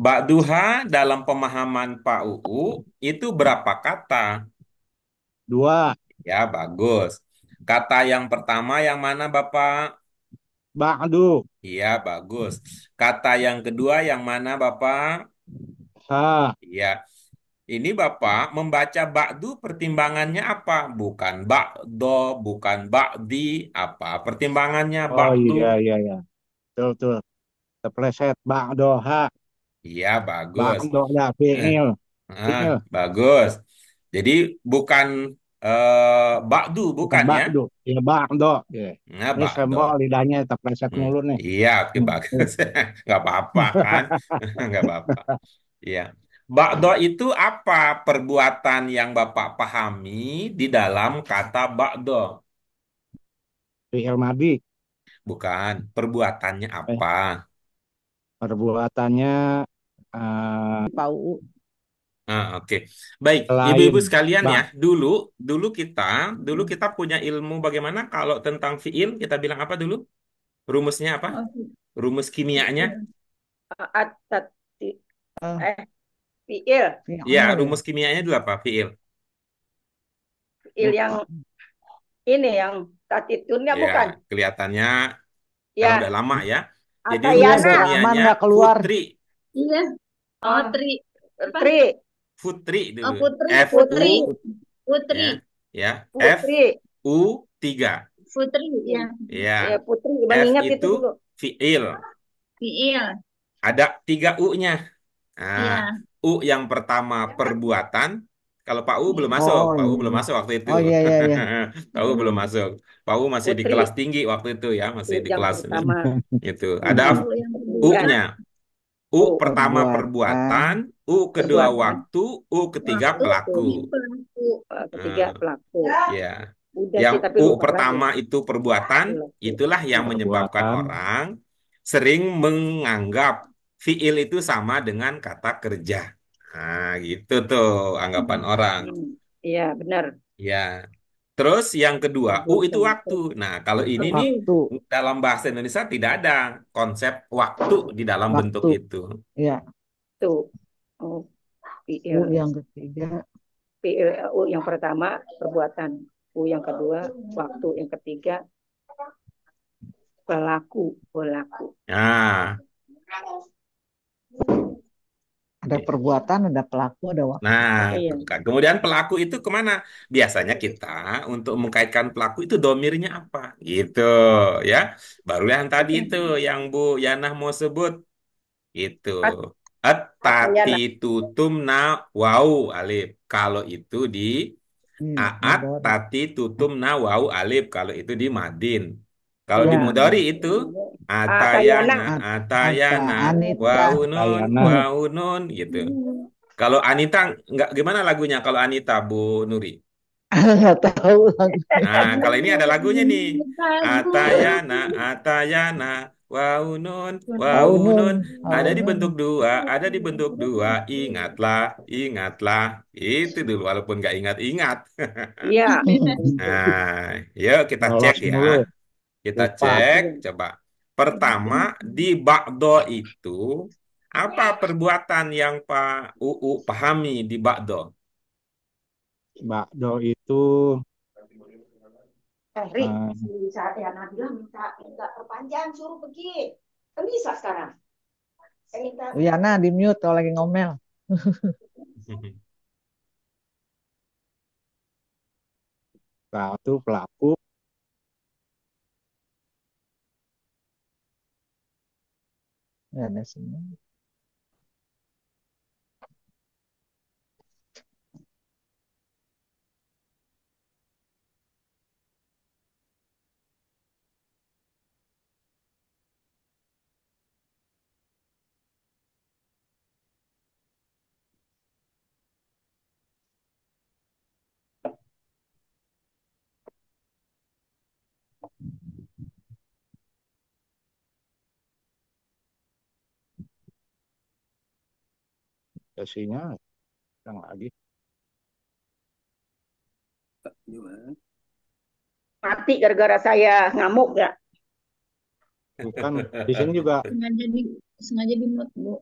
Ba'duha dalam pemahaman Pak UU itu berapa kata? Dua. Ya, bagus. Kata yang pertama yang mana, Bapak? Ba'du. Iya, bagus. Kata yang kedua yang mana, Bapak? Ha. Iya. Ini Bapak membaca ba'du pertimbangannya apa? Bukan ba'do, bukan ba'di, apa? Pertimbangannya Oh ba'du. iya, iya, iya. Betul, betul. Terpleset. Ba'doha. Iya, bagus. Ba'doha Eh, fi'il. ah, Fi'il. bagus. Jadi bukan ba'du, Bukan bukan ya? ba'du. Ya, ba'do. Ya. Nah, Ini ba'do. sembol lidahnya terpleset mulu nih. Iya, oke bagus. Nggak apa-apa kan? Nggak apa-apa. Iya. Bakdo itu apa perbuatan yang Bapak pahami di dalam kata bakdo? Fi'il madi. Bukan. Perbuatannya Eh, apa? perbuatannya eh, Pak U. Oke. Baik, lain. ibu-ibu sekalian ya. Bak, Dulu kita punya ilmu bagaimana kalau tentang fiil kita bilang apa dulu? Rumusnya apa? Oh, Rumus kimianya? Atat Eh, eh fiil fi'il Iya, ya. rumus kimianya dulu apa? Fiil. fiil yang ini yang tatitunnya Ya, bukan kelihatannya karena udah ya lama ya. Jadi Iya rumus udah Atayana lama kimianya nggak keluar. Putri. iya. Oh, oh, apa? Putri Putri Oh, dulu. Putri, F U Putri, Putri Putri, ya, ya. F Putri U 3. Putri, ya. ya Ya. Putri F mengingat itu itu dulu fiil. Fiil, Ada 3 U-nya. iya. Nah, U yang pertama perbuatan. Kalau Pak U belum masuk, Oh Pak U belum iya. masuk waktu itu. Oh iya iya iya. Pak U belum masuk. Pak U masih di kelas Putri, tinggi waktu itu ya, masih U di yang kelas pertama. itu. Ada Mm-mm. Oh, yang kedua. Kan? U-nya. U U pertama Perbuatan. perbuatan, U kedua perbuatan. waktu, U ketiga Waktu pelaku. ini pelaku. Ketiga Nah, pelaku. ya. Udah Yang sih tapi U lupa lagi. pertama itu perbuatan, Pelaku. itulah yang menyebabkan Perbuatan. orang sering menganggap fiil itu sama dengan kata kerja. Nah, gitu tuh anggapan orang. Iya benar. Ya. Terus yang kedua, U itu Perbuatan waktu. Nah, kalau ini nih Waktu. dalam bahasa Indonesia tidak ada konsep waktu di dalam bentuk Waktu. itu. Ya. itu. Oh, U PL. yang ketiga. PL. U yang pertama perbuatan. U yang kedua waktu. Yang ketiga pelaku. Pelaku. Nah, Ada perbuatan, ada pelaku, ada waktu. nah, Iya. tuh kan. Kemudian pelaku itu kemana? Biasanya kita untuk mengkaitkan pelaku itu domirnya apa? Gitu, ya. Baru yang tadi itu yang Bu Yanah mau sebut, gitu. Tati Atayana. tutum na wau alif. Kalau itu di aat Mudhari. tati tutum na wau alif. Kalau itu di madin. Kalau di Ya. mudhari itu Atayana. atayana, atayana, Anita. wau nun, Tayana. wau nun, gitu. Kalau Anita nggak gimana lagunya kalau Anita Bu Nuri? Nggak tahu lagi. Nah, kalau ini ada lagunya nih. Lagu. Atayana, Atayana, Waunun, Aunun. Waunun. Ada di Aunun. bentuk dua, ada di bentuk dua. Ingatlah, ingatlah. Itu dulu, walaupun nggak ingat-ingat. Iya. Nah, yuk kita cek Lolos ya. mulu. Kita Lupa. cek, coba. Pertama, di Ba'do itu, apa perbuatan yang Pak UU pahami di Ba'do? Bakdo itu Rik, eh, si saat ya Nabila minta perpanjang suruh pergi. Kan bisa sekarang. Saya minta Uyana di mute kalau lagi ngomel. satu pelaku. Ya, ada semua. Sesinya yang lagi. mati gara-gara saya ngamuk ya. Bukan. Di sini juga Sengaja di mute, Bu.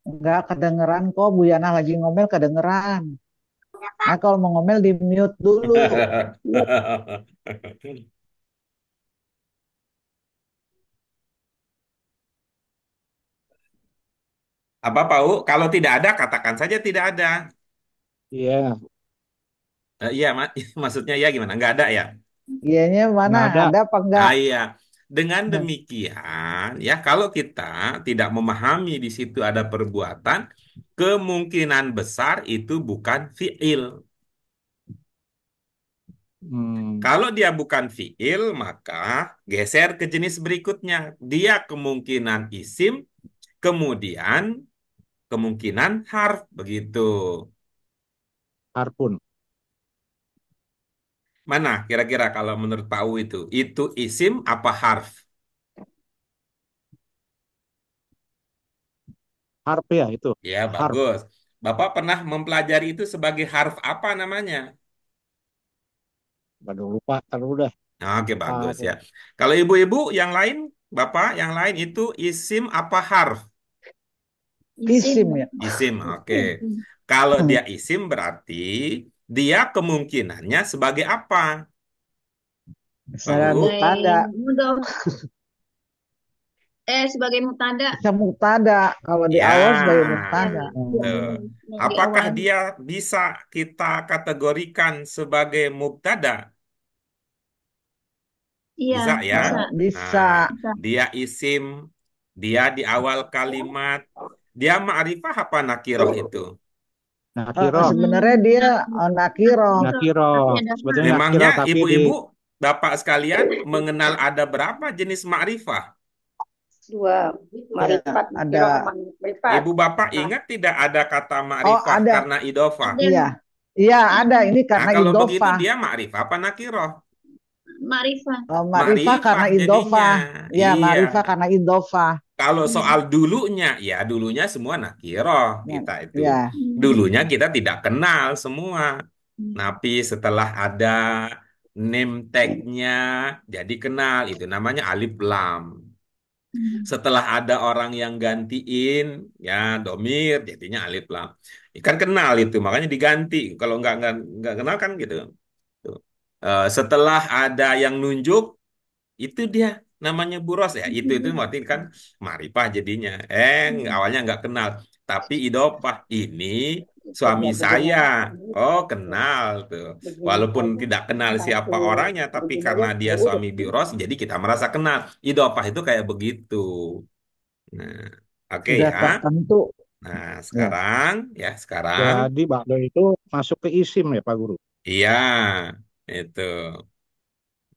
Enggak kedengeran kok. Bu Yana lagi ngomel kedengeran. Nah, kalau mau ngomel di mute dulu. Apa Pak U? Kalau tidak ada, katakan saja tidak ada. iya Iya, maksudnya ya gimana? Nggak ada ya? Iyanya mana? nggak ada. Ada apa enggak? Iya. Dengan demikian, ya kalau kita tidak memahami di situ ada perbuatan, kemungkinan besar itu bukan fiil. Hmm, Kalau dia bukan fiil, maka geser ke jenis berikutnya. Dia kemungkinan isim, kemudian kemungkinan harf, begitu. harpun. Mana kira-kira kalau menurut Pak U itu? Itu isim apa harf? Harp ya itu. Ya, Harp. bagus. Bapak pernah mempelajari itu sebagai harf apa namanya? Aduh, lupa. Taruh udah. Nah, oke, bagus Harp. ya. Kalau ibu-ibu yang lain, Bapak yang lain itu isim apa harf? Isim ya. Isim, oke. Kalau dia isim berarti dia kemungkinannya sebagai apa? Pak Misalnya U? mutada. Sebagai mutada. Bisa mutada. Kalau di awal sebagai Ya, mutada. tuh. Di Apakah awal. dia bisa kita kategorikan sebagai mubtada? Iya, Bisa ya. bisa. Bisa. Nah, Bisa. dia isim, dia di awal kalimat, Dia ma'rifah apa nakiroh itu? Nakiroh. Sebenarnya dia nakiro. Nakiroh. Tapi ada Sebetulnya Memangnya nakiroh tapi di ibu-ibu, bapak sekalian mengenal ada berapa jenis ma'rifah? Dua. Ya, Marifat, ada. nakiro, marifat. Ibu bapak ingat tidak ada kata Oh, ma'rifah ada. karena idofah? ada Iya. Iya, ada. Ini Nah, karena kalau begitu idofah. dia ma'rifah apa nakiroh? Ma'rifah. Ma'rifah karena Ma'rifah jadinya. idofah. Ya, Iya. ma'rifah karena idofah. Kalau Hmm. soal dulunya, ya dulunya semua nakiroh Ya, kita itu. ya. Dulunya kita tidak kenal semua. Hmm. Tapi setelah ada name tag-nya, jadi kenal. Itu namanya alif lam. Hmm. Setelah ada orang yang gantiin, ya domir, jadinya alif lam. Kan kenal itu, makanya diganti. Kalau nggak kenal kan gitu. Tuh. Setelah ada yang nunjuk, itu dia namanya buros ya. Itu berarti kan maripah jadinya. Awalnya nggak kenal, tapi idopah ini suami saya. Oh, kenal tuh. Walaupun tidak kenal siapa orangnya, tapi karena dia suami biros, jadi kita merasa kenal. Idopah itu kayak begitu. Nah, oke Sudah ya. tertentu. Nah, Ya. sekarang, jadi bakdo itu masuk ke isim ya Pak Guru. iya, itu.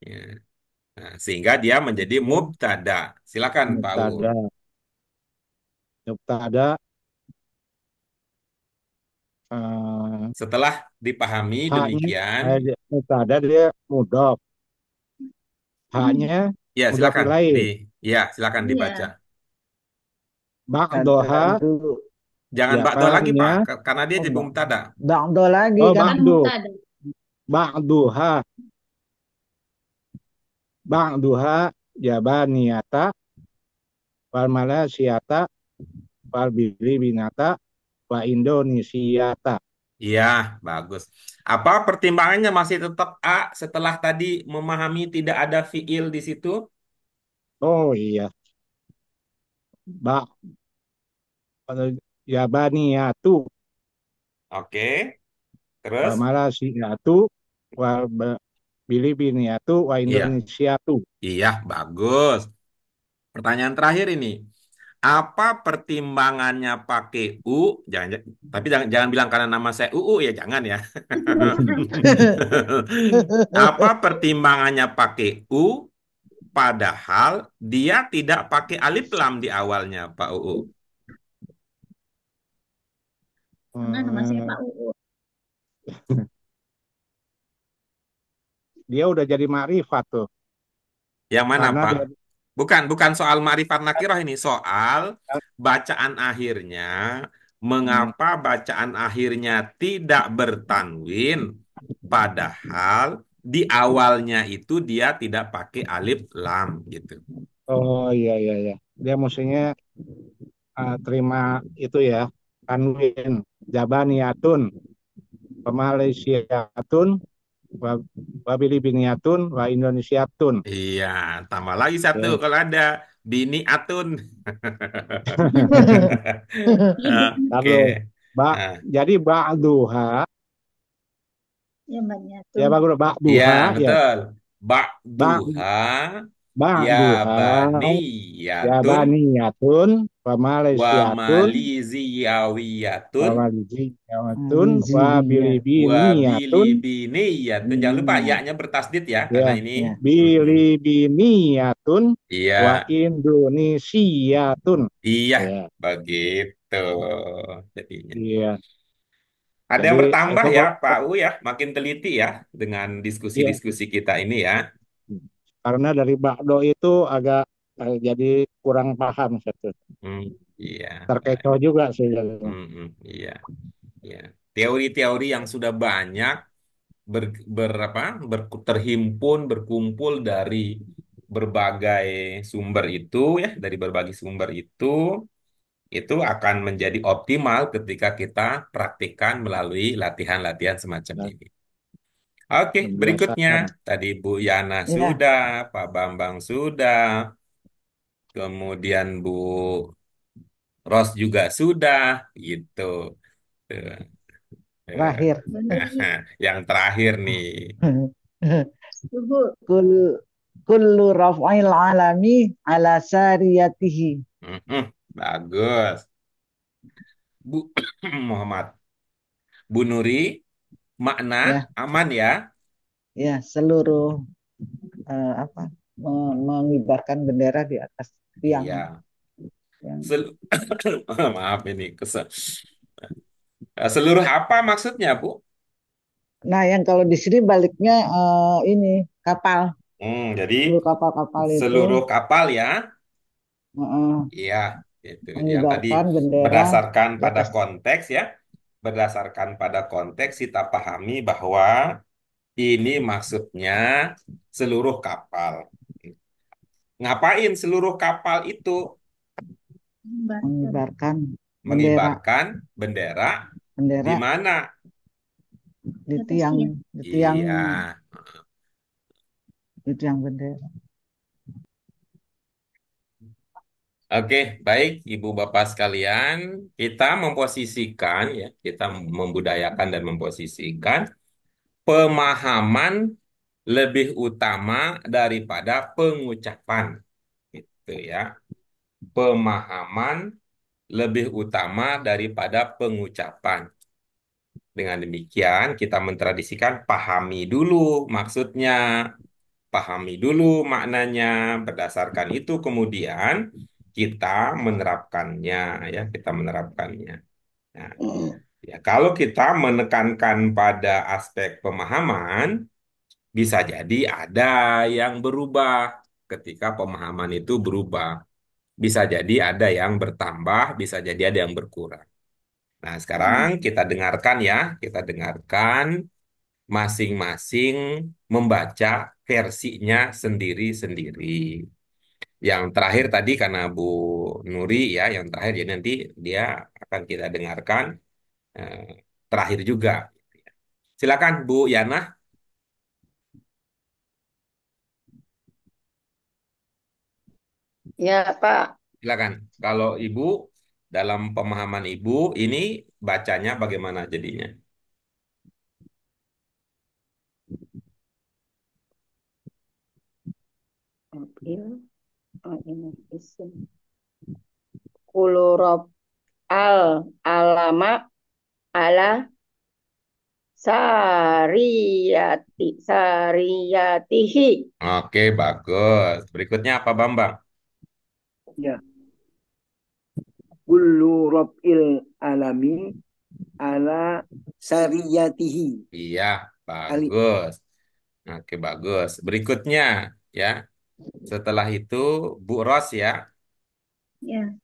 Ya. Nah, sehingga dia menjadi mubtada. Silakan, Pak U. Mubtada. Mubtada Setelah dipahami haknya demikian, mubtada dia mudhof. Hmm. Haknya ya mudhof silakan ilaih. silakan dibaca. Iya. Ba'doha Dulu. Jangan bakdo lagi, Pak, jabarnya. karena dia jadi mubtada. Ba'do lagi Oh, kan. Kan ba'du. mubtada. Ba'duha. Ba'duha jabaniyata wal malaysiata wal binata wa indonesiata. Iya, bagus. Apa pertimbangannya masih tetap A setelah tadi memahami tidak ada fiil di situ? Oh iya. Ba jabaniyatu Oke, wal terus? malaysiatu wal binatu wa Iya, indonesiatu. iya, bagus. Pertanyaan terakhir ini. Apa pertimbangannya pakai U? Tapi jangan bilang karena nama saya UU ya, jangan ya. Apa pertimbangannya pakai U? Padahal dia tidak pakai alif lam di awalnya, Pak UU. Karena nama saya Eh, Pak UU. dia udah jadi makrifat tuh. Yang mana, Karena Pak? dia Bukan soal ma'rifat nakirah ini, soal bacaan akhirnya. Mengapa bacaan akhirnya tidak bertanwin, padahal di awalnya itu dia tidak pakai alif lam gitu. oh iya iya iya. Dia mestinya terima itu ya. Tanwin jabaniyatun wa malaysiatun wa Filipiniatun wa Indonesiatun. Iya, tambah lagi satu Ya. kalau ada bini atun. Oke. Lalu Nah, jadi ba'duha Ya banyak ya tuh. Pak Guru iya, ba'duha ya betul. ba' Ba'duha ba'duha ya yabaniyatun baniyatun wa wa malaysiatun wa maliziyawiyatun walijiyatun wa Aliziyah. wa bilibiniyatun bilibiniyatun. Jangan lupa Bilibiniyah. yaknya bertasdid ya, karena ya ini. Ya. Mm-mm. bilibiniyatun wa Iya, indonesiatun iya, ya begitu jadinya. iya Ada jadi yang bertambah itu ya, kok Pak U ya, makin teliti ya dengan ya diskusi-diskusi kita ini ya. karena dari bakdo itu agak jadi kurang paham satu Hmm, iya, baik. terkecoh juga sih Iya, iya. Teori-teori yang sudah banyak ber, terhimpun, berkumpul dari berbagai sumber itu ya, dari berbagai sumber itu akan menjadi optimal ketika kita praktikkan melalui latihan-latihan semacam nah, ini. Oke, berikutnya membiasakan tadi Bu Yana Ya. sudah, Pak Bambang sudah, kemudian Bu Ros juga sudah, gitu. Tuh, tuh. Terakhir. Benar. Yang terakhir nih. Tuh. Kul kullu raf'il alami ala sariyatihi. Bagus. Bu Muhammad. Bu Nuri, makna Ya, aman ya. ya seluruh apa mengibarkan bendera di atas tiang Iya. yang. Sel- Maaf ini seluruh apa maksudnya, Bu? Nah, yang kalau di sini baliknya ini kapal, Jadi seluruh kapal-kapal itu seluruh kapal ya. eh, Iya, itu yang tadi mengibarkan bendera berdasarkan di pada atas. konteks ya. Berdasarkan pada konteks kita pahami bahwa ini maksudnya seluruh kapal. Ngapain seluruh kapal itu Membarkan. Mengibarkan bendera mengibarkan bendera di bendera mana? di Atas tiang dia. di tiang Iya. di tiang bendera. Oke, baik Ibu Bapak sekalian, kita memposisikan ya, kita membudayakan dan memposisikan pemahaman lebih utama daripada pengucapan, gitu ya. Pemahaman lebih utama daripada pengucapan. Dengan demikian, kita mentradisikan pahami dulu maksudnya, pahami dulu maknanya. Berdasarkan itu kemudian kita menerapkannya, ya, kita menerapkannya. Nah, ya, kalau kita menekankan pada aspek pemahaman, bisa jadi ada yang berubah ketika pemahaman itu berubah. Bisa jadi ada yang bertambah, bisa jadi ada yang berkurang. Nah, sekarang kita dengarkan ya, kita dengarkan masing-masing membaca versinya sendiri-sendiri. Yang terakhir tadi karena Bu Nuri ya, yang terakhir jadi nanti dia akan kita dengarkan eh, terakhir juga. Silakan Bu Yana, Ya, Pak. silakan. Kalau Ibu dalam pemahaman Ibu ini bacanya bagaimana jadinya? Ambil, ini isim. Kulurop alama ala sariyatihi. Oke, bagus. Berikutnya apa Bambang? Ya. Kullu rabbil alami ala sariyatihi. Iya, Ali. bagus. Oke, bagus. Berikutnya ya. Setelah itu Bu Ros ya. Ya.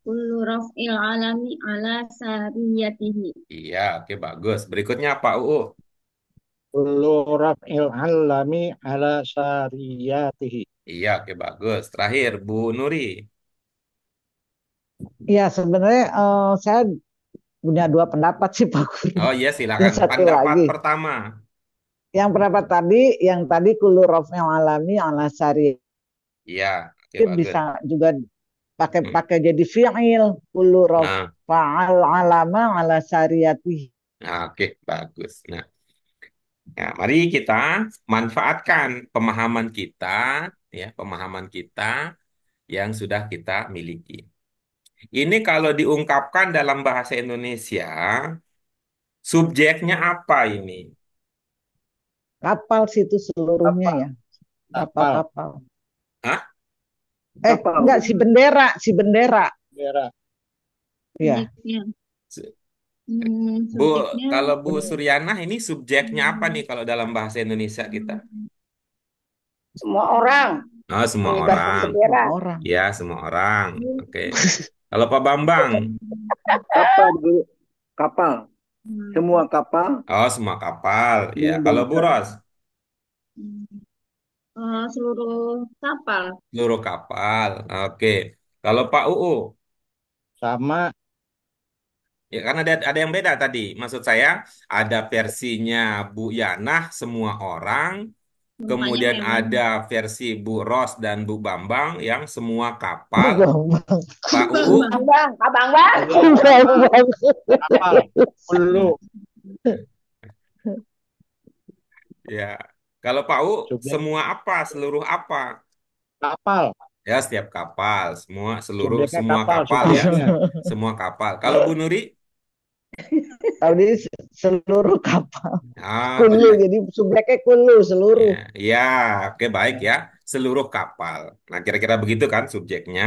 Kullu raf'il alami ala sariyatihi. Iya, oke bagus. Berikutnya Pak UU. Kullu raf'il alami ala sariyatihi. Iya, oke bagus. Terakhir Bu Nuri. Ya, sebenarnya saya punya dua pendapat sih Pak Guru. Oh iya, Dan silakan. satu Pendapat lagi, pertama. yang tadi kullu raf'il alami ala syari Iya, oke bagus. bisa juga pakai Hmm. pakai jadi fi'il kullu Nah, rafa'al alama ala syariati. nah, oke bagus. Nah, mari kita manfaatkan pemahaman kita, ya, pemahaman kita yang sudah kita miliki. Ini kalau diungkapkan dalam bahasa Indonesia, subjeknya apa ini? Kapal situ seluruhnya Kapal. ya, Kapal. kapal-kapal. Hah? Kapal. Enggak, si bendera. Bendera. Ya, Subjeknya. Su- Bu, Subjeknya. kalau Bu Suryana ini subjeknya apa nih kalau dalam bahasa Indonesia kita? Semua orang Oh, semua mengibarkan orang. bendera. semua orang. Ya, semua orang. Oke. Kalau Pak Bambang, Kapal dulu. Kapal. Hmm. Semua kapal. oh semua kapal. Ya, kalau Bu Mengibarkan. Ros, Seluruh kapal. seluruh kapal. Oke. Kalau Pak UU, Sama ya karena ada yang beda tadi. Maksud saya ada versinya Bu Yanah semua orang, Banyak kemudian yang ada versi Bu Ros dan Bu Bambang yang semua kapal. Pak UU, Abang, abang, bang. kapal. Kullu ya. Kalau Pak UU subjek semua apa, seluruh apa? kapal. Ya, setiap kapal, Subjeknya semua kapal, kapal ya, subjeknya. semua kapal. Kalau Bu Nuri, Kalau ini seluruh kapal. Kulu, baik. jadi subjeknya kulu, Ya, seluruh. ya, oke baik ya, seluruh kapal. Nah, kira-kira begitu kan subjeknya.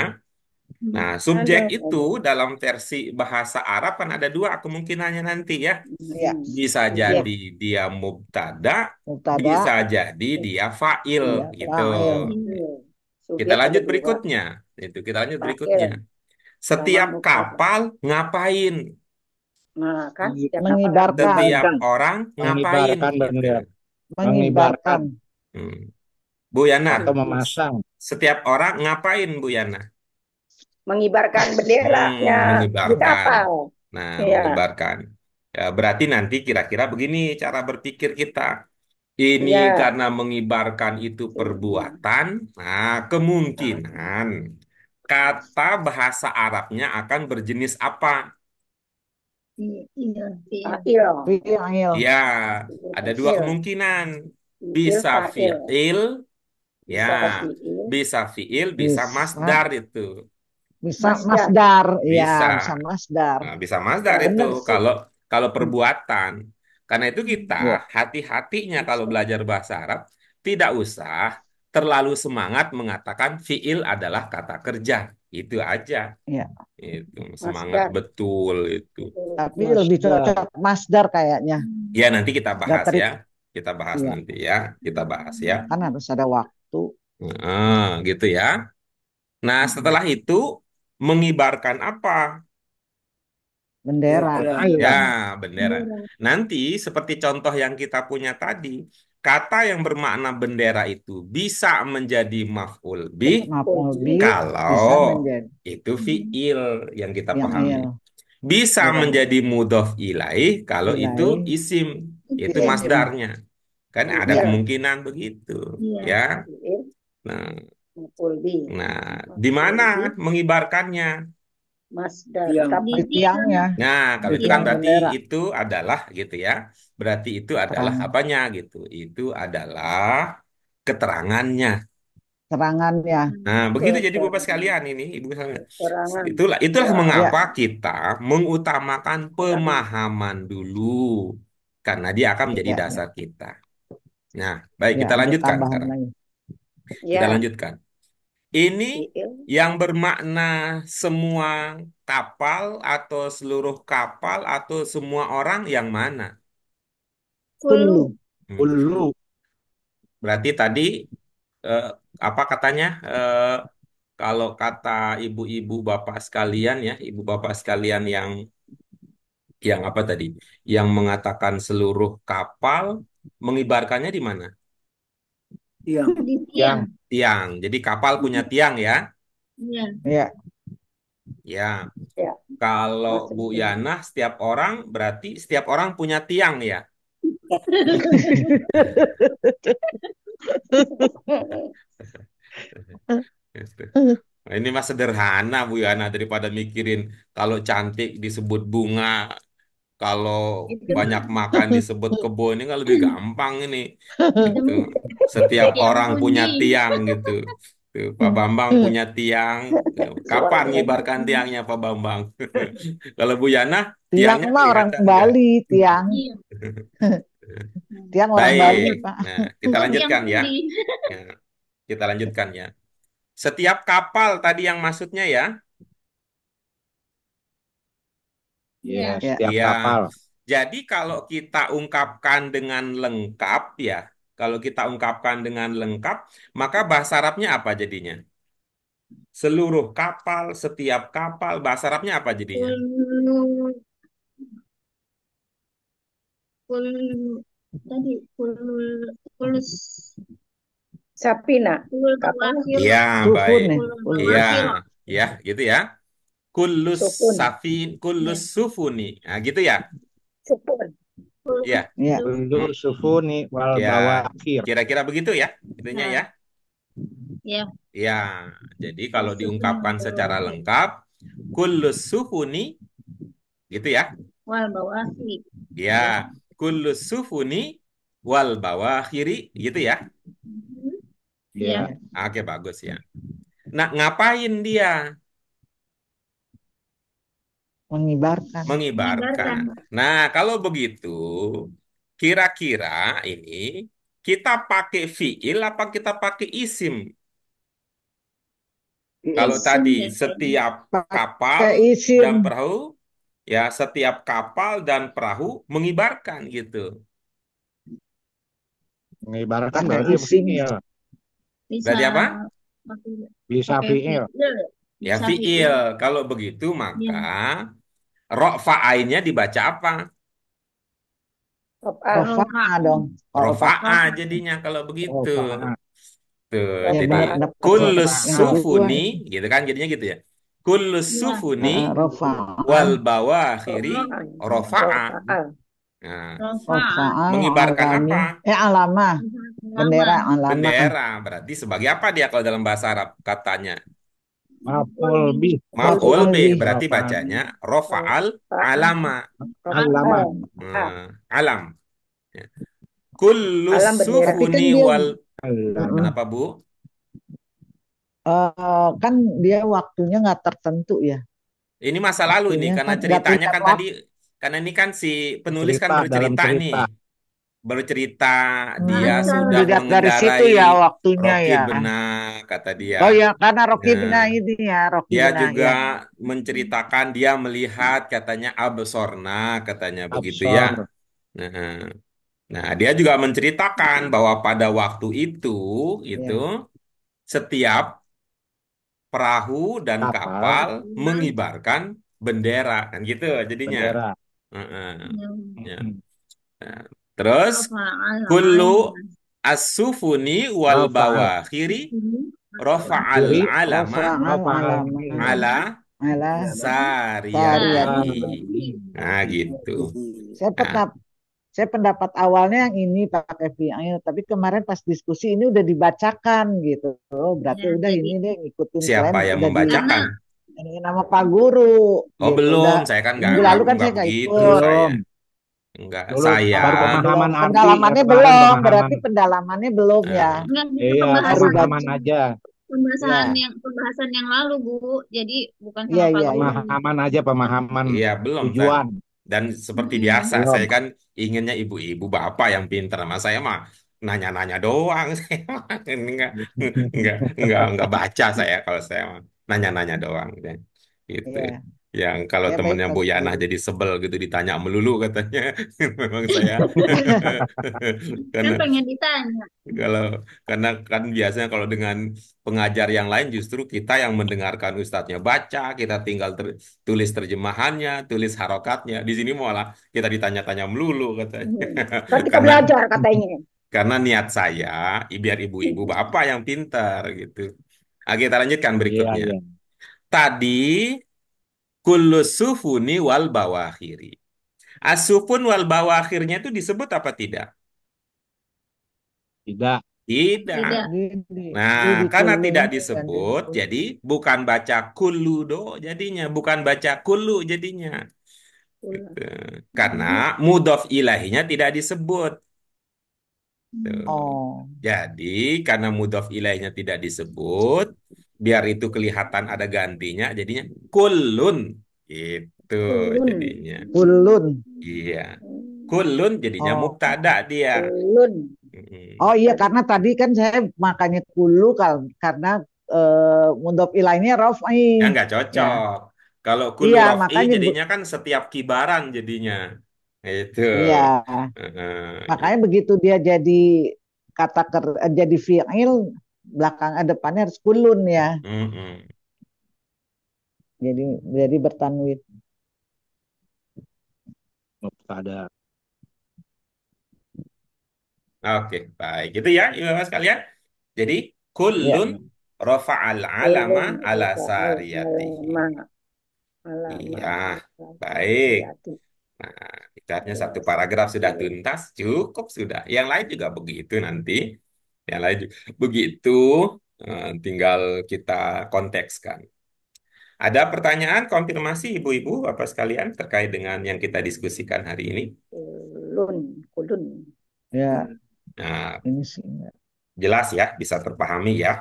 Nah, subjek Ada. itu dalam versi bahasa Arab kan ada dua kemungkinannya nanti ya. Ya, Bisa Iya. jadi dia mubtada, mubtada, bisa jadi dia fa'il ya, gitu. fa'il. Iya. Kita Subjek ada lanjut dua. berikutnya. Kita lanjut Fa'il berikutnya. sama Setiap mubtada. kapal ngapain? Nah, kan Mengi- setiap kapal harus Mengibarkan, Setiap mengibarkan. orang ngapain Mengibarkan gitu. bendera. mengibarkan, Mengibarkan Hmm. Bu Yana, atau memasang. setiap orang ngapain Bu Yana? Mengibarkan benderanya di Mengibarkan. kapal. Nah, Iya. mengibarkan. Ya, berarti nanti kira-kira begini cara berpikir kita. Ini Iya. karena mengibarkan itu perbuatan, nah kemungkinan kata bahasa Arabnya akan berjenis apa? Iya. Iya. Iya. Fa'il. fi'il, Ya, ada dua Fa'il. kemungkinan. Fi'il Bisa fa'il. fi'il, ya, Bisa fi'il. bisa fi'il, bisa bisa, masdar itu. bisa Masdar. masdar, ya, Bisa. bisa masdar. Nah, bisa masdar itu Benar sih. kalau kalau perbuatan. Karena itu kita Ya, hati-hatinya kalau belajar bahasa Arab tidak usah terlalu semangat mengatakan fiil adalah kata kerja. Itu aja. ya. Itu semangat Masdar. betul itu. Tapi lebih Masdar. cocok masdar kayaknya. Ya nanti kita Nggak bahas terik, ya. Kita bahas ya. nanti ya. Kita bahas ya. Kan harus ada waktu. Gitu ya. Nah, setelah itu mengibarkan apa? Bendera. Air. Ya, bendera. Bendera. Nanti seperti contoh yang kita punya tadi, kata yang bermakna bendera itu bisa menjadi maf'ul bih Maf'ul bih bisa kalau menjadi itu fi'il yang kita pahami. fi'il. Bisa Ya, menjadi mudhof ilaih kalau itu ilaih, isim, itu Iya. isim. masdarnya. Kan ada Fi'il. kemungkinan begitu, Iya. ya. Fi'il. Nah, Maf'ul bih. di mana Maf'ul bih. mengibarkannya? Masdar. Tiang. Kapal. Di tiangnya, Nah, kalau di itu Iya. kan tiang berarti bendera. itu adalah gitu ya. Berarti itu adalah Terang, apanya gitu. Itu adalah keterangannya. terangannya. Nah, begitu jadi Bapak Keterangan. sekalian ini, Ibu sekalian. Keterangan. Itulah Ya. Ya, mengapa kita mengutamakan Keterangan. pemahaman dulu. Karena dia akan menjadi ya, ya, dasar kita. Nah, baik ya. kita Ada lanjutkan tambahan sekarang. lagi. Kita Ya. lanjutkan. Ini Fi'il. yang bermakna semua kapal atau seluruh kapal atau semua orang yang mana? Kulu. Kulu. Hmm. Ulu. Berarti tadi eh, apa katanya? Kalau kata ibu-ibu bapak sekalian ya, ibu bapak sekalian yang apa tadi? Yang mengatakan seluruh kapal mengibarkannya di mana? Tiang. Di Yang tiang. Tiang. Jadi kapal punya tiang ya. Iya. Ya, Ya. Ya. Kalau Masuk Bu tiang. Yana setiap orang berarti setiap orang punya tiang ya. Nah, ini mah sederhana Bu Yana daripada mikirin kalau cantik disebut bunga, kalau Itu banyak makan disebut kebun ini kan lebih gampang ini itu gitu. Setiap tiang orang punya kuning. tiang gitu. Tuh, Pak Bambang punya tiang. Kapan Suaranya. ngibarkan tiangnya Pak Bambang? Kalau Bu Yana tiang tiangnya mah orang kelihatan enggak? Bali, tiang. Iya. Tiang orang Bali, Baik. Pak. Nah, kita Tiang lanjutkan ya. putih. Ya, kita lanjutkan ya. Setiap kapal tadi yang maksudnya ya. Iya. ya, Ya, setiap Iya. kapal. Jadi kalau kita ungkapkan dengan lengkap ya, kalau kita ungkapkan dengan lengkap, maka bahasa Arabnya apa jadinya? Seluruh kapal, setiap kapal, bahasa Arabnya apa jadinya? Kulu. Kulu. Tadi kulu. Kulus. Sapina. Kulu Kapal. wakil. Iya, sufun baik. nih. Kulu Kulu. Iya, wakil. ya, gitu ya. Kullus Sukun. safin, Iya. kullus sufuni. Nah, gitu ya. Sukun. Kulu. Ya, Ya, Ulu sufuni wal ya. bawakir. Kira-kira begitu ya, itunya Nah, ya. ya. Ya, jadi kalau Sukun diungkapkan secara bawah. lengkap, kullus sufuni, gitu ya. Wal bawahi. Ya, kullus sufuni wal bawakhiri, gitu ya. Iya. Ya, Oke, bagus ya. Nah, ngapain dia? Mengibarkan. Mengibarkan. Mengibarkan. Nah, kalau begitu, kira-kira ini kita pakai fiil apa kita pakai isim? Kalau IS. tadi Isim ya kayaknya. setiap kapal Pakai isim. dan perahu, ya setiap kapal dan perahu mengibarkan gitu. Mengibarkan Pakai berarti isim. fiil. Bisa Berarti apa? pakai Bisa pakai fiil. fiil. Ya Bisa fiil. fiil. Kalau begitu maka Ya. rofa'ainya dibaca apa? Rof'al. Rofa Rofa. dong. Oh, rofa. Rofa'a Rofa. jadinya kalau begitu. Rofa'ah. Tuh, Ya jadi benar Rofa'al. dapat kullus rofa. Yang kedua sufuni, itu. gitu kan jadinya gitu ya. Kullus Ya. sufuni Rofa. wal bawakhiri Rofa'al. rofa'a. Rofa'al. Nah, Rofa. Rofa mengibarkan alami. apa? Alama. Lama. Bendera alama. Bendera. Berarti sebagai apa dia kalau dalam bahasa Arab katanya? Maf'ul bih. Maf'ul Maf'ul bih. bih. Berarti Rofa'ah. bacanya rofa'al Rofa'al. alama. Alama. Rofa'al. Ah, Alam. Ya. Kullus alam bendera. Tapi kan sufuni dia wal. Alama. mm-mm. Kenapa Bu? Kan dia waktunya nggak tertentu ya. Ini masa lalu ini Waktunya karena kan nggak ceritanya punya kan tadi waktu. karena ini kan si penulis kan Cerita dalam bercerita nih. cerita. Bercerita dia Asal. sudah Dilihat dari situ mengendarai ya waktunya Rocky ya. Benak kata dia. Oh ya, karena Rocky Nah, Bina ini ya, Rocky dia Bina juga ya. menceritakan dia melihat katanya Absorna katanya begitu ya. Absor. Nah, nah dia juga menceritakan bahwa pada waktu itu Ya, setiap perahu dan Kapal. kapal mengibarkan bendera kan gitu jadinya. Bendera. Heeh, ya. Hmm. Nah, terus Rofa alamanya. kullu as-sufuni wal Rofa'al. bawakhiri rafa'al Kiri. alama Rofa'al Rofa'al alama kiri. ala ala sariyatihi. sariyati. Nah, gitu. Saya Nah, tetap saya pendapat awalnya yang ini pakai fi'il, tapi kemarin pas diskusi ini udah dibacakan gitu. Oh, berarti Ya, udah jadi ini deh ngikutin siapa tren yang udah di karena membacakan? ini nama Pak Guru Oh, gitu. belum. Udah Saya kan minggu lalu kan nggak saya nggak begitu ikut. saya. Belum. Enggak. Dulu Saya baru Belum pemahaman arti. pendalamannya Kemarin belum, pemahaman. berarti pendalamannya belum ya. eh, enggak itu Iya, Baru pembahasan pemahaman baca. aja. Ya, pembahasan yang lalu Bu. Jadi bukan iya sama Pak iya iya. Guru. Pemahaman aja, pemahaman iya, belum. tujuan. Dan seperti Mm-mm. biasa, Belum. saya kan inginnya ibu-ibu bapak yang pintar. Sama saya mah nanya-nanya doang. Saya mah enggak baca saya kalau saya mah nanya-nanya doang. Gitu. Iya, Yang kalau ya baik temennya Bu Pak Yana Guru. jadi sebel gitu ditanya melulu katanya. Memang saya Kan karena pengen ditanya. kalau karena kan biasanya kalau dengan pengajar yang lain justru kita yang mendengarkan ustadznya baca, kita tinggal tulis terjemahannya, tulis harokatnya. Di sini malah kita ditanya-tanya melulu katanya. Kan kita Karena belajar katanya. niat saya biar ibu-ibu bapak yang pintar gitu. Nah, kita lanjutkan Iya, berikutnya. iya. Tadi kullu sufuni wal bawakhiri. Asufun wal bawakhirnya itu disebut apa tidak? Tidak. Tidak. Tidak. Nah, Di karena kulun tidak dan disebut, jadi bukan baca kuludo jadinya, bukan baca kulu jadinya. Gitu. Karena mudhof ilahinya tidak disebut. Tuh. oh Jadi, karena mudhof ilahinya tidak disebut, biar itu kelihatan ada gantinya, jadinya kulun. Gitu Kulun. jadinya. kulun. Iya. Kulun jadinya Oh. mubtada dia. Kulun. Oh iya karena tadi kan saya makanya kulu karena mudhof ilainya raf'i Ya nggak ya. cocok. Kalau kulu Iya rof'i makanya jadinya kan setiap kibaran jadinya. Itu. iya Heeh, makanya begitu dia jadi jadi fi'il belakang depannya harus kulun ya. mm-mm. Jadi bertanwin. Ada. Oke, baik. Itu ya, ibu-bapak sekalian. Jadi, Ya. kullun rafa'al alama Kulun. ala Rofa'al sariyatihi. alama. Alama. Iya, baik. Sariyati. Nah, ibaratnya Ala satu paragraf sudah sariyati. tuntas, cukup sudah. Yang lain juga begitu nanti. Yang lain juga begitu, tinggal kita kontekskan. Ada pertanyaan konfirmasi ibu-ibu apa sekalian terkait dengan yang kita diskusikan hari ini? Kulun. Kulun. Ya Nah, ini sih. jelas ya, bisa terpahami ya.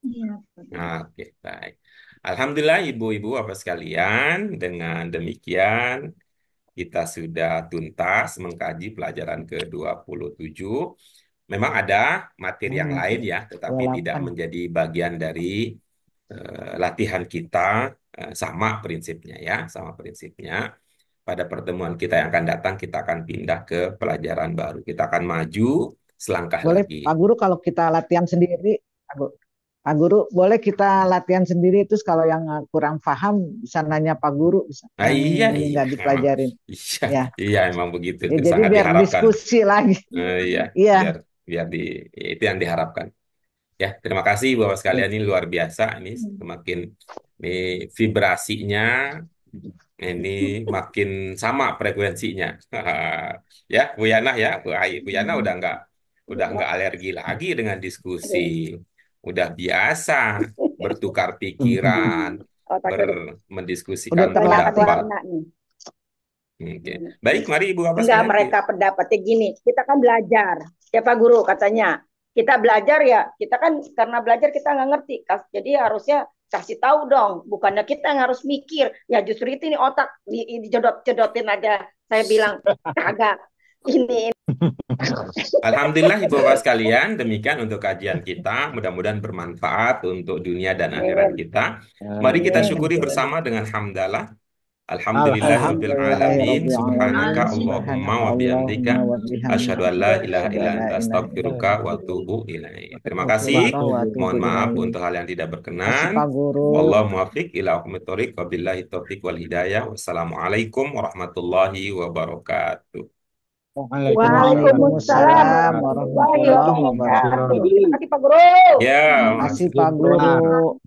Iya. Oke, baik. Alhamdulillah ibu-ibu apa sekalian, dengan demikian kita sudah tuntas mengkaji pelajaran ke-27. Memang ada materi yang lain ya, tetapi tidak 28. menjadi bagian dari latihan kita. Sama prinsipnya ya, sama prinsipnya. Pada pertemuan kita yang akan datang, kita akan pindah ke pelajaran baru. Kita akan maju selangkah Boleh lagi. Pak Guru kalau kita latihan sendiri, Pak Guru boleh kita latihan sendiri, terus kalau yang kurang paham bisa nanya Pak Guru, Nah, yang iya, ini iya, nggak dipelajarin. iya, Ya, iya, emang begitu. ya Itu jadi sangat biar diharapkan. diskusi lagi. Iya, Iya, biar biar di ya, itu yang diharapkan. Ya, terima kasih Bapak sekalian, ini luar biasa. Ini semakin ini vibrasinya ini makin sama frekuensinya. Ya, Bu Yana ya, Bu Yana udah nggak alergi lagi dengan diskusi. Udah biasa bertukar pikiran, Otaknya mendiskusikan udah terlatih. pendapat. enak nih. Oke. Baik, mari Ibu Bapak Enggak, sekalian. mereka pendapatnya gini, kita kan belajar. Ya Pak Guru katanya, kita belajar ya, kita kan karena belajar kita nggak ngerti. Jadi harusnya kasih tahu dong, bukannya kita yang harus mikir. Ya justru itu nih otak dijedot-jedotin aja. Saya bilang kagak. Ini Alhamdulillah Ibu Bapak sekalian, demikian untuk kajian kita. Mudah-mudahan bermanfaat untuk dunia dan akhirat kita. Mari kita syukuri bersama dengan hamdalah. Alhamdulillahirabbil alamin, subhanaka Allahumma wa bihamdika, asyhadu an la ilaha illa anta astaghfiruka wa atubu ilaik. Terima kasih. Mohon maaf untuk hal yang tidak Kasih berkenan. Pak Guru. Wallahu muwaffiq ila aqwamit thoriq, wabillahi taufiq wal hidayah. Wassalamualaikum warahmatullahi wabarakatuh. Waalaikumsalam warahmatullahi wabarakatuh. Terima kasih Pak Guru. Ya, Kasih Pak Guru.